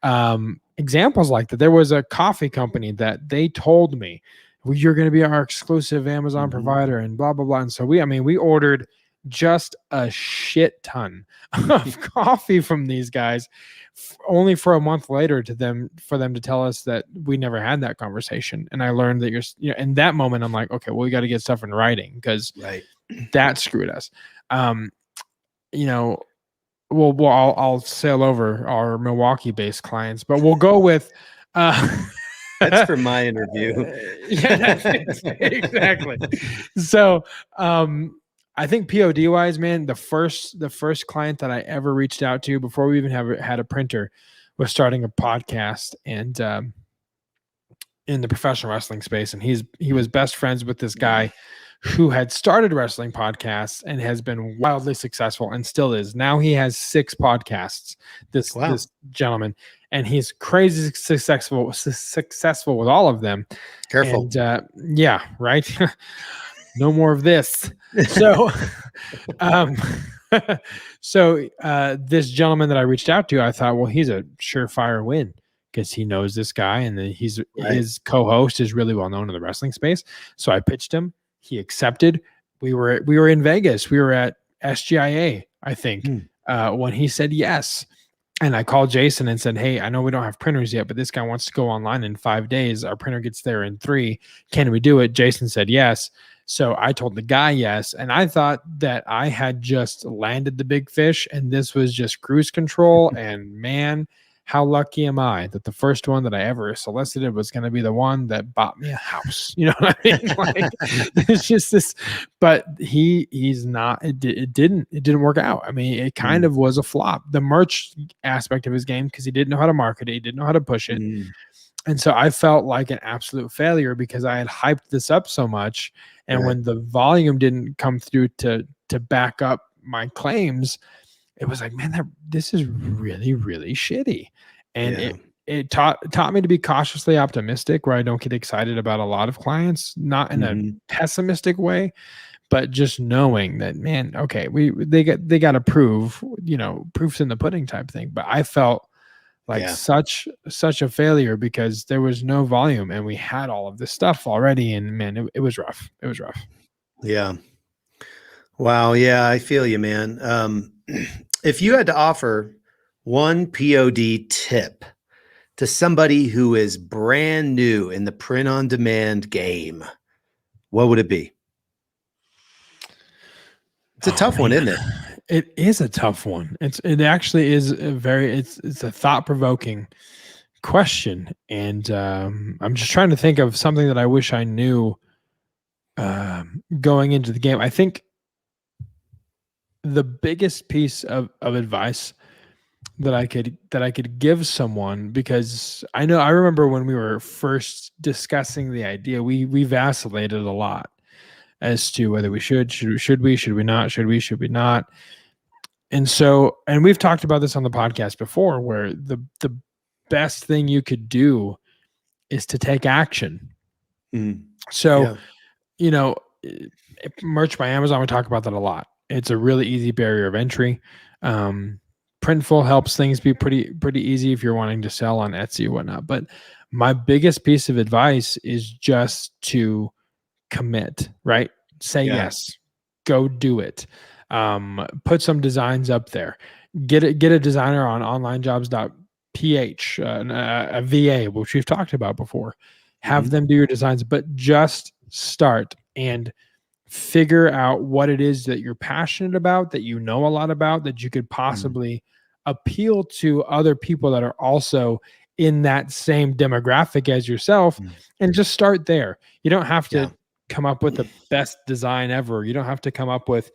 examples like that. There was a coffee company that they told me, you're going to be our exclusive Amazon provider and blah, blah, blah. And so we ordered just a shit ton of coffee from these guys, only for a month later for them to tell us that we never had that conversation. And I learned that in that moment, I'm like, okay, well, we got to get stuff in writing, because that screwed us. I'll sail over our Milwaukee-based clients, but we'll go with. That's for my interview. Yeah, exactly. So, I think POD wise, man, the first client that I ever reached out to before we even had a printer was starting a podcast, and in the professional wrestling space. And he was best friends with this guy who had started wrestling podcasts and has been wildly successful and still is. Now he has 6 podcasts, this gentleman, and he's crazy successful with all of them. Careful. And yeah, right. No more of this. So this gentleman that I reached out to, I thought, well, he's a surefire win because he knows this guy, and his co-host is really well known in the wrestling space. So I pitched him. He accepted. We were in Vegas. We were at SGIA, I think, when he said yes. And I called Jason and said, hey, I know we don't have printers yet, but this guy wants to go online in 5 days. Our printer gets there in 3. Can we do it? Jason said yes. So I told the guy yes. And I thought that I had just landed the big fish and this was just cruise control. And man, how lucky am I that the first one that I ever solicited was going to be the one that bought me a house? You know what I mean? Like, it's just this, but he's not, it didn't work out. I mean, it kind of was a flop. The merch aspect of his game, because he didn't know how to market it. He didn't know how to push it. And so I felt like an absolute failure because I had hyped this up so much. And when the volume didn't come through to back up my claims, it was like, man, this is really, really shitty. And it taught me to be cautiously optimistic, where I don't get excited about a lot of clients, not in a pessimistic way, but just knowing that, man, okay, they got to prove, proofs in the pudding type thing. But I felt like such a failure because there was no volume and we had all of this stuff already. And man, it was rough. It was rough. Yeah. Wow. Yeah. I feel you, man. If you had to offer one POD tip to somebody who is brand new in the print on demand game, what would it be? It's a tough one, isn't it? It is a tough one. It actually is it's a thought-provoking question. And I'm just trying to think of something that I wish I knew going into the game. I think the biggest piece of advice that I could give someone, because I remember when we were first discussing the idea, we vacillated a lot as to whether we should we not. And we've talked about this on the podcast before, where the best thing you could do is to take action. So, merch by Amazon, we talk about that a lot. It's a really easy barrier of entry. Printful helps things be pretty easy if you're wanting to sell on Etsy or whatnot. But my biggest piece of advice is just to commit, right? Say yes, go do it. Put some designs up there. Get a designer on onlinejobs.ph, a VA, which we've talked about before. Have them do your designs, but just start and figure out what it is that you're passionate about, that you know a lot about, that you could possibly appeal to other people that are also in that same demographic as yourself, and just start there. You don't have to come up with the best design ever. You don't have to come up with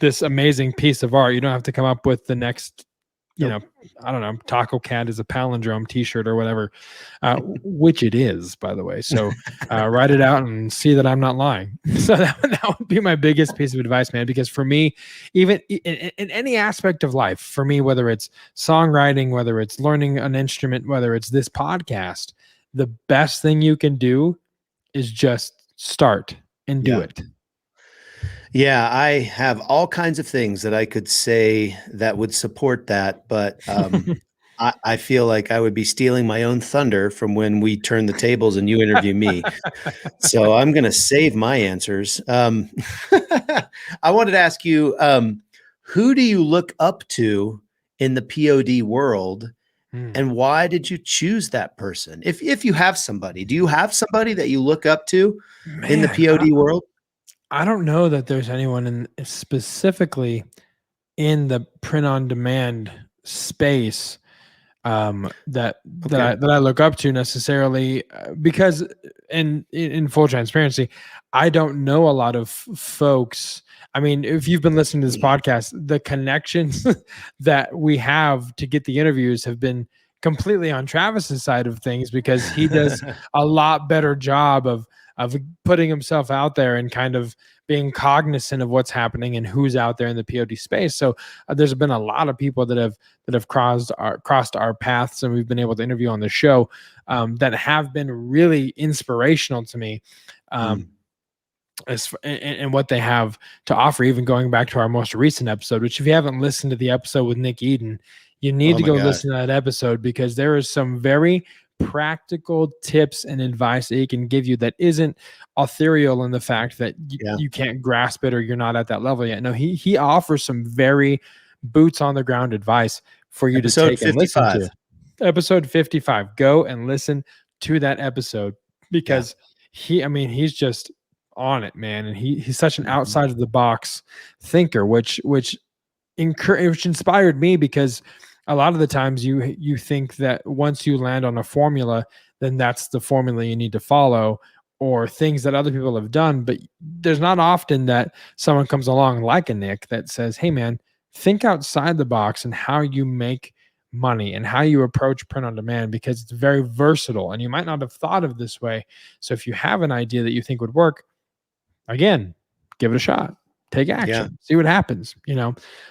this amazing piece of art. You don't have to come up with the next, I don't know, Taco Cat is a palindrome t-shirt or whatever, which it is, by the way. So write it out and see that I'm not lying. So that would be my biggest piece of advice, man, because for me, even in any aspect of life, for me, whether it's songwriting, whether it's learning an instrument, whether it's this podcast, the best thing you can do is just start and do it. Yeah, I have all kinds of things that I could say that would support that, but I feel like I would be stealing my own thunder from when we turn the tables and you interview me. So I'm going to save my answers. I wanted to ask you, who do you look up to in the POD world, and why did you choose that person? If you have somebody, do you have somebody that you look up to in the POD world? I don't know that there's anyone specifically in the print on demand space that I look up to necessarily, because in full transparency, I don't know a lot of folks. I mean, if you've been listening to this podcast, the connections that we have to get the interviews have been completely on Travis's side of things, because he does a lot better job of of putting himself out there and kind of being cognizant of what's happening and who's out there in the POD space. So there's been a lot of people that have crossed our paths, and we've been able to interview on the show that have been really inspirational to me. And what they have to offer, even going back to our most recent episode, which if you haven't listened to the episode with Nick Eden, you need to go listen to that episode, because there is some very practical tips and advice that he can give you that isn't ethereal in the fact that you can't grasp it or you're not at that level yet. No, he offers some very boots on the ground advice for you to take and listen to. Episode 55. Go and listen to that episode, because he's just on it, man, and he's such an outside of the box thinker, which inspired me, because a lot of the times you think that once you land on a formula, then that's the formula you need to follow, or things that other people have done. But there's not often that someone comes along like a Nick that says, hey man, think outside the box and how you make money and how you approach print on demand, because it's very versatile and you might not have thought of this way. So if you have an idea that you think would work, again, give it a shot, take action, see what happens.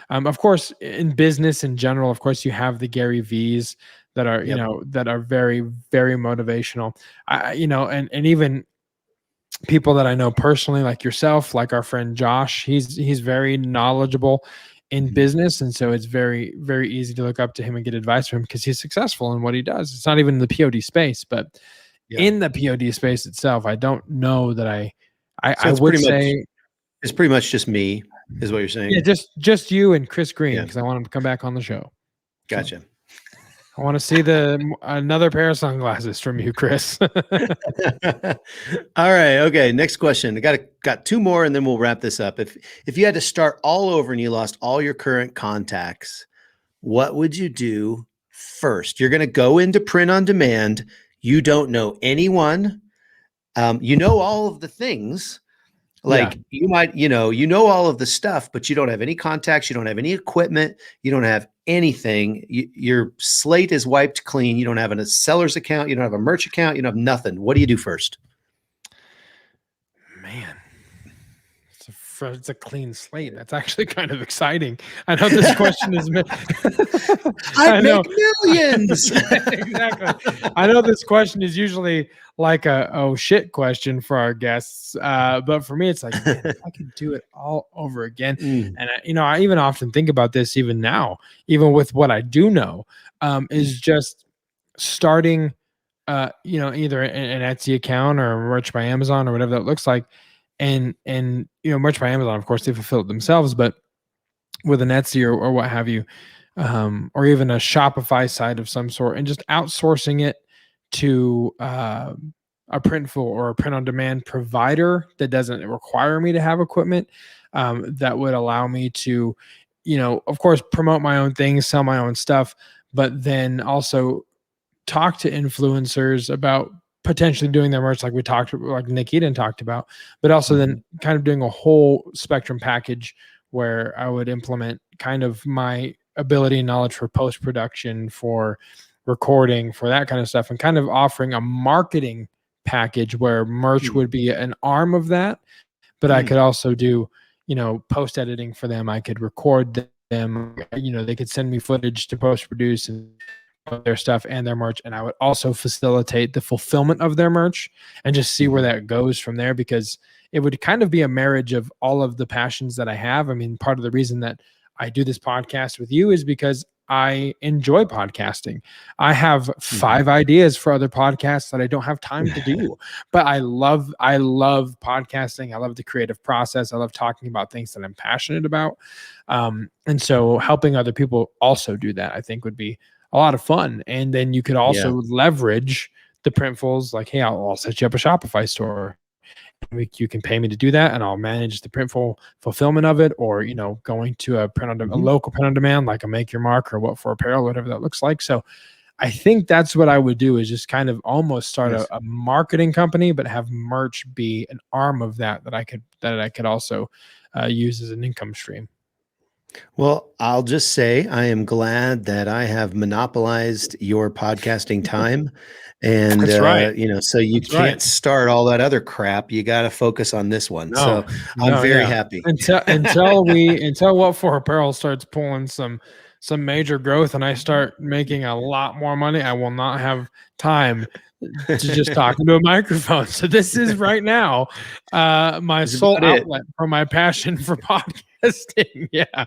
Of course, in business in general, of course, you have the Gary V's that are, that are very, very motivational. And even people that I know personally, like yourself, like our friend Josh, he's very knowledgeable in business. And so it's very, very easy to look up to him and get advice from him, because he's successful in what he does. It's not even in the POD space, but in the POD space itself, I don't know that I would say it's pretty much just me, is what you're saying. Yeah, just you and Chris Green, because I want him to come back on the show. Gotcha. So I want to see another pair of sunglasses from you, Chris. All right. Okay. Next question. I got two more, and then we'll wrap this up. If you had to start all over and you lost all your current contacts, what would you do first? You're going to go into print on demand. You don't know anyone. You know all of the things, like you might, all of the stuff, but you don't have any contacts. You don't have any equipment. You don't have anything. Your slate is wiped clean. You don't have a seller's account. You don't have a merch account. You don't have nothing. What do you do first? Man, it's a clean slate. That's actually kind of exciting. I know this question is I make millions. Exactly. I know this question is usually like a oh shit question for our guests, but for me it's like, man, if I could do it all over again. And I even often think about this even now, even with what I do know, is just starting either an Etsy account or Merch by Amazon or whatever that looks like. And Merch by Amazon, of course, they fulfill it themselves, but with an Etsy or what have you, or even a Shopify site of some sort, and just outsourcing it to a Printful or a print on demand provider that doesn't require me to have equipment, that would allow me to, of course, promote my own things, sell my own stuff, but then also talk to influencers about potentially doing their merch, like Nick Eden talked about, but also then kind of doing a whole spectrum package where I would implement kind of my ability and knowledge for post-production, for recording, for that kind of stuff, and kind of offering a marketing package where merch would be an arm of that, but I could also do, post editing for them. I could record them, they could send me footage to post-produce and their stuff and their merch, and I would also facilitate the fulfillment of their merch and just see where that goes from there, because it would kind of be a marriage of all of the passions that I have. I mean, part of the reason that I do this podcast with you is because I enjoy podcasting. I have 5 ideas for other podcasts that I don't have time to do, but I love podcasting. I love the creative process. I love talking about things that I'm passionate about. And so helping other people also do that, I think, would be a lot of fun. And then you could also leverage the Printfuls, like, hey, I'll set you up a Shopify store. You can pay me to do that, and I'll manage the Printful fulfillment of it, or going to a local print on demand, like a Make Your Mark or What for Apparel, whatever that looks like. So I think that's what I would do, is just kind of almost start a marketing company, but have merch be an arm of that I could also use as an income stream. Well, I'll just say I am glad that I have monopolized your podcasting time. And, That's right. so you That's right. can't start all that other crap. You got to focus on this one. So I'm No, very yeah. happy. Until What for Apparel starts pulling some major growth and I start making a lot more money, I will not have time to just talk into a microphone. So this is right now my That's sole about it. outlet for my passion for podcasting. Yeah.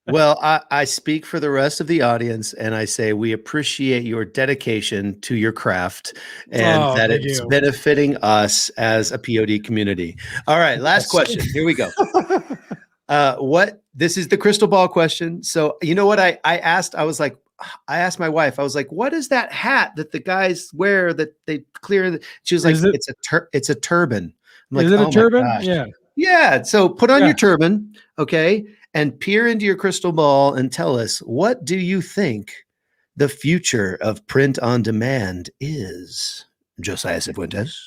Well, I speak for the rest of the audience and I say we appreciate your dedication to your craft and Oh, that thank it's you. benefiting us as a POD community. All right, last question. Here we go. This is the crystal ball question. So you know what I asked? I asked my wife, I was like, what is that hat that the guys wear that they clear? She was like, it's a turban. I'm like, Is it a oh my turban? gosh. Yeah. Yeah. So put on Yeah. your turban, okay, and peer into your crystal ball and tell us, what do you think the future of print on demand is? Josiah Fuentes.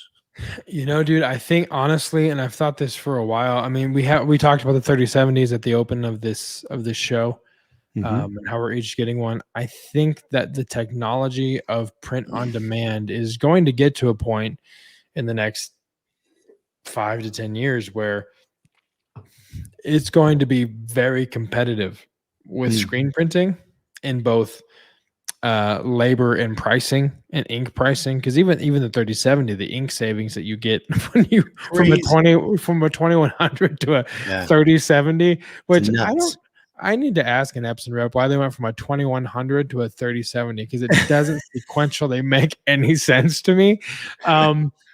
Dude, I think honestly, and I've thought this for a while. I mean, we talked about the 3070s at the open of this show, and how we're each getting one. I think that the technology of print on demand is going to get to a point in the next 5 to 10 years where it's going to be very competitive with screen printing in both labor and pricing and ink pricing, because even the 3070, the ink savings that you get when you from a 2100 to a 3070, which I need to ask an Epson rep why they went from a 2100 to a 3070, because it doesn't sequentially make any sense to me.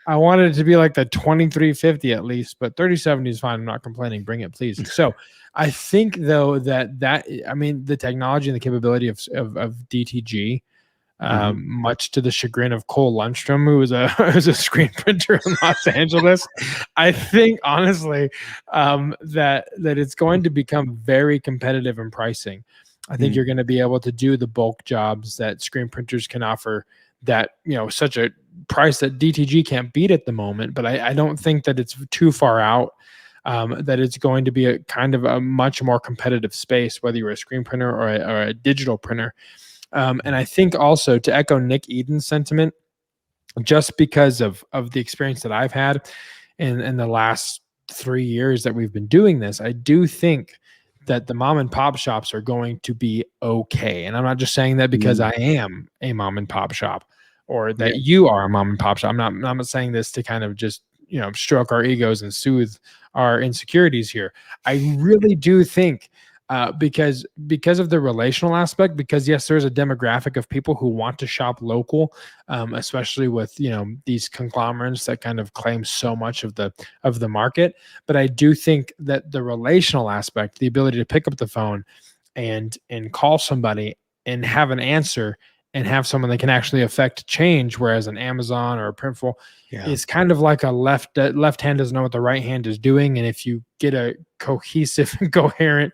I wanted it to be like the 2350 at least, but 3070 is fine. I'm not complaining. Bring it, please. So I think though that I mean the technology and the capability of DTG, much to the chagrin of Cole Lundstrom, who was a screen printer in Los Angeles, I think honestly that it's going to become very competitive in pricing. I think you're going to be able to do the bulk jobs that screen printers can offer that, such a price that DTG can't beat at the moment. But I don't think that it's too far out, that it's going to be a kind of a much more competitive space, whether you're a screen printer or a digital printer. And I think also, to echo Nick Eden's sentiment, just because of the experience that I've had in the last 3 years that we've been doing this, I do think that the mom and pop shops are going to be okay. And I'm not just saying that because I am a mom and pop shop, or that you are a mom and pop shop. I'm not saying this to kind of just, stroke our egos and soothe our insecurities here. I really do think because of the relational aspect, because yes, there's a demographic of people who want to shop local, especially with these conglomerates that kind of claim so much of the market. But I do think that the relational aspect, the ability to pick up the phone and call somebody and have an answer and have someone that can actually affect change, whereas an Amazon or a Printful is kind of like a left hand doesn't know what the right hand is doing. And if you get a cohesive and coherent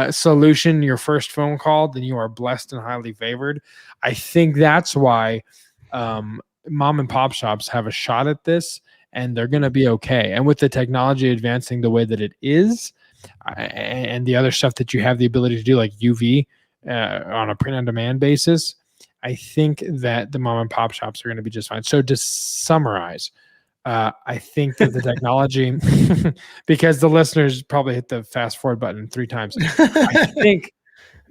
solution your first phone call, then you are blessed and highly favored. I think that's why mom and pop shops have a shot at this, and they're going to be okay. And with the technology advancing the way that it is, and the other stuff that you have the ability to do, like UV on a print on demand basis, I think that the mom and pop shops are going to be just fine. So to summarize, I think that the technology, because the listeners probably hit the fast forward button 3 times, I think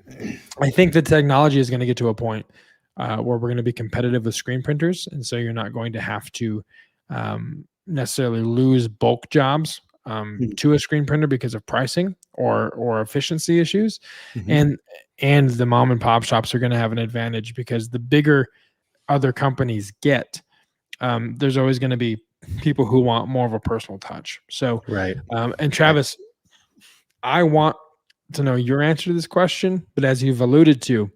the technology is going to get to a point where we're going to be competitive with screen printers, and so you're not going to have to necessarily lose bulk jobs to a screen printer because of pricing or efficiency issues. And the mom and pop shops are going to have an advantage, because the bigger other companies get, there's always going to be people who want more of a personal touch. So, and Travis, I want to know your answer to this question, but as you've alluded to,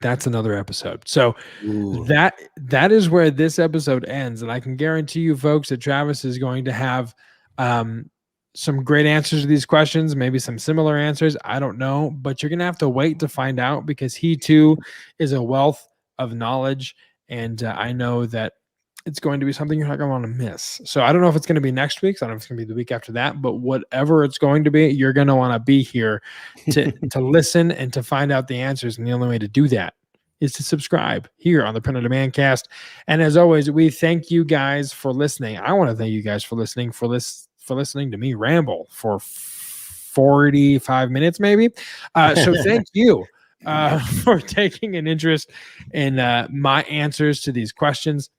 that's another episode. So that is where this episode ends. And I can guarantee you folks that Travis is going to have some great answers to these questions, maybe some similar answers. I don't know, but you're going to have to wait to find out, because he too is a wealth of knowledge. And I know that it's going to be something you're not going to want to miss. So I don't know if it's going to be next week. So I don't know if it's going to be the week after that, but whatever it's going to be, you're going to want to be here to listen and to find out the answers. And the only way to do that is to subscribe here on the Print on Demand cast. And as always, we thank you guys for listening. I want to thank you guys for listening, for listening to me ramble for 45 minutes, maybe. So thank you for taking an interest in my answers to these questions.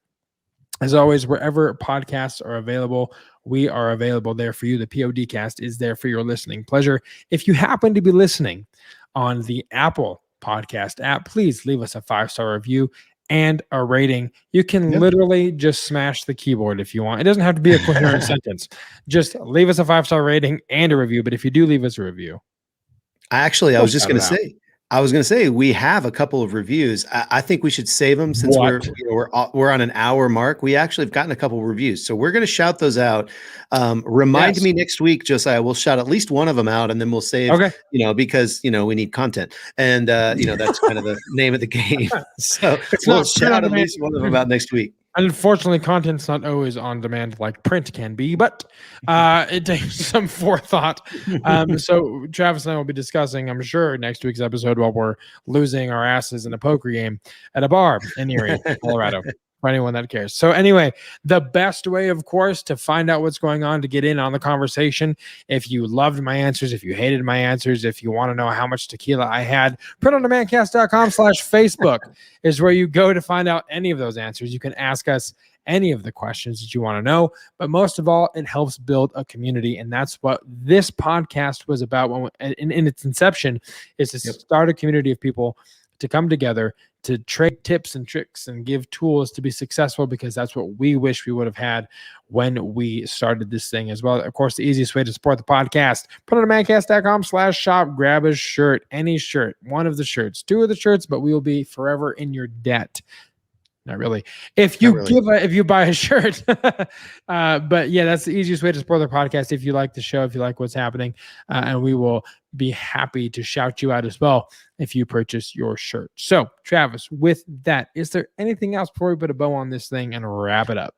As always, wherever podcasts are available, we are available there for you. The PODcast is there for your listening pleasure. If you happen to be listening on the Apple Podcast app, please leave us a 5-star review and a rating. You can literally just smash the keyboard if you want. It doesn't have to be a coherent sentence. Just leave us a 5-star rating and a review. But if you do leave us a review, I was going to say we have a couple of reviews. I think we should save them since we're on an hour mark. We actually have gotten a couple of reviews, so we're going to shout those out. Remind me next week, Josiah. We'll shout at least one of them out, and then we'll save. Okay. Because we need content, and that's kind of the name of the game. So we'll shout at least one of them out next week. Unfortunately, content's not always on demand like print can be, but it takes some forethought. So Travis and I will be discussing, I'm sure, next week's episode while we're losing our asses in a poker game at a bar in Erie, Colorado, for anyone that cares. So anyway, the best way, of course, to find out what's going on, to get in on the conversation, if you loved my answers, if you hated my answers, if you want to know how much tequila I had, printondemandcast.com/Facebook is where you go to find out any of those answers. You can ask us any of the questions that you want to know, but most of all, it helps build a community. And that's what this podcast was about in its inception, is to start a community of people to come together, to trade tips and tricks and give tools to be successful, because that's what we wish we would have had when we started this thing as well. Of course, the easiest way to support the podcast, printondemandcast.com/shop, grab a shirt, any shirt, one of the shirts, 2 of the shirts, but we will be forever in your debt. Not really. If you buy a shirt, but yeah, that's the easiest way to support the podcast. If you like the show, if you like what's happening, and we will be happy to shout you out as well if you purchase your shirt. So, Travis, with that, is there anything else before we put a bow on this thing and wrap it up?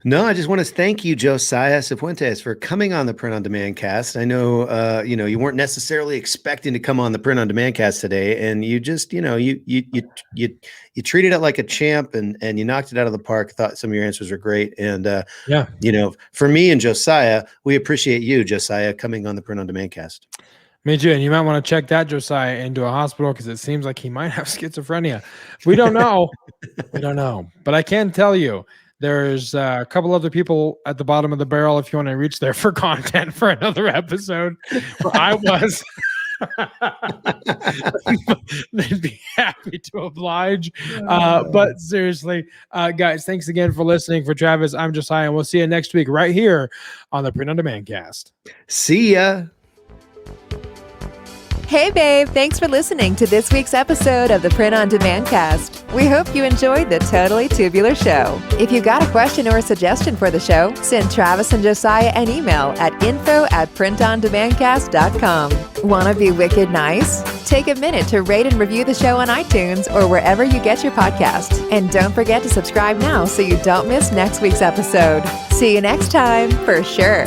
No, I just want to thank you, Josiah Fuentes, for coming on the Print on Demand cast. I know, you weren't necessarily expecting to come on the Print on Demand cast today, and you just, you treated it like a champ, and you knocked it out of the park. Thought some of your answers were great, and for me and Josiah, we appreciate you, Josiah, coming on the Print on Demand cast. Me too, and you might want to check that Josiah into a hospital, because it seems like he might have schizophrenia. We don't know, but I can tell you, there's a couple other people at the bottom of the barrel if you want to reach there for content for another episode where I was. They'd be happy to oblige. But seriously, guys, thanks again for listening. For Travis, I'm Josiah, and we'll see you next week right here on the Print on Demand cast. See ya. Hey, babe. Thanks for listening to this week's episode of the Print on Demand cast. We hope you enjoyed the Totally Tubular Show. If you got a question or a suggestion for the show, send Travis and Josiah an email at info@printondemandcast.com. Want to be wicked nice? Take a minute to rate and review the show on iTunes or wherever you get your podcasts. And don't forget to subscribe now so you don't miss next week's episode. See you next time, for sure.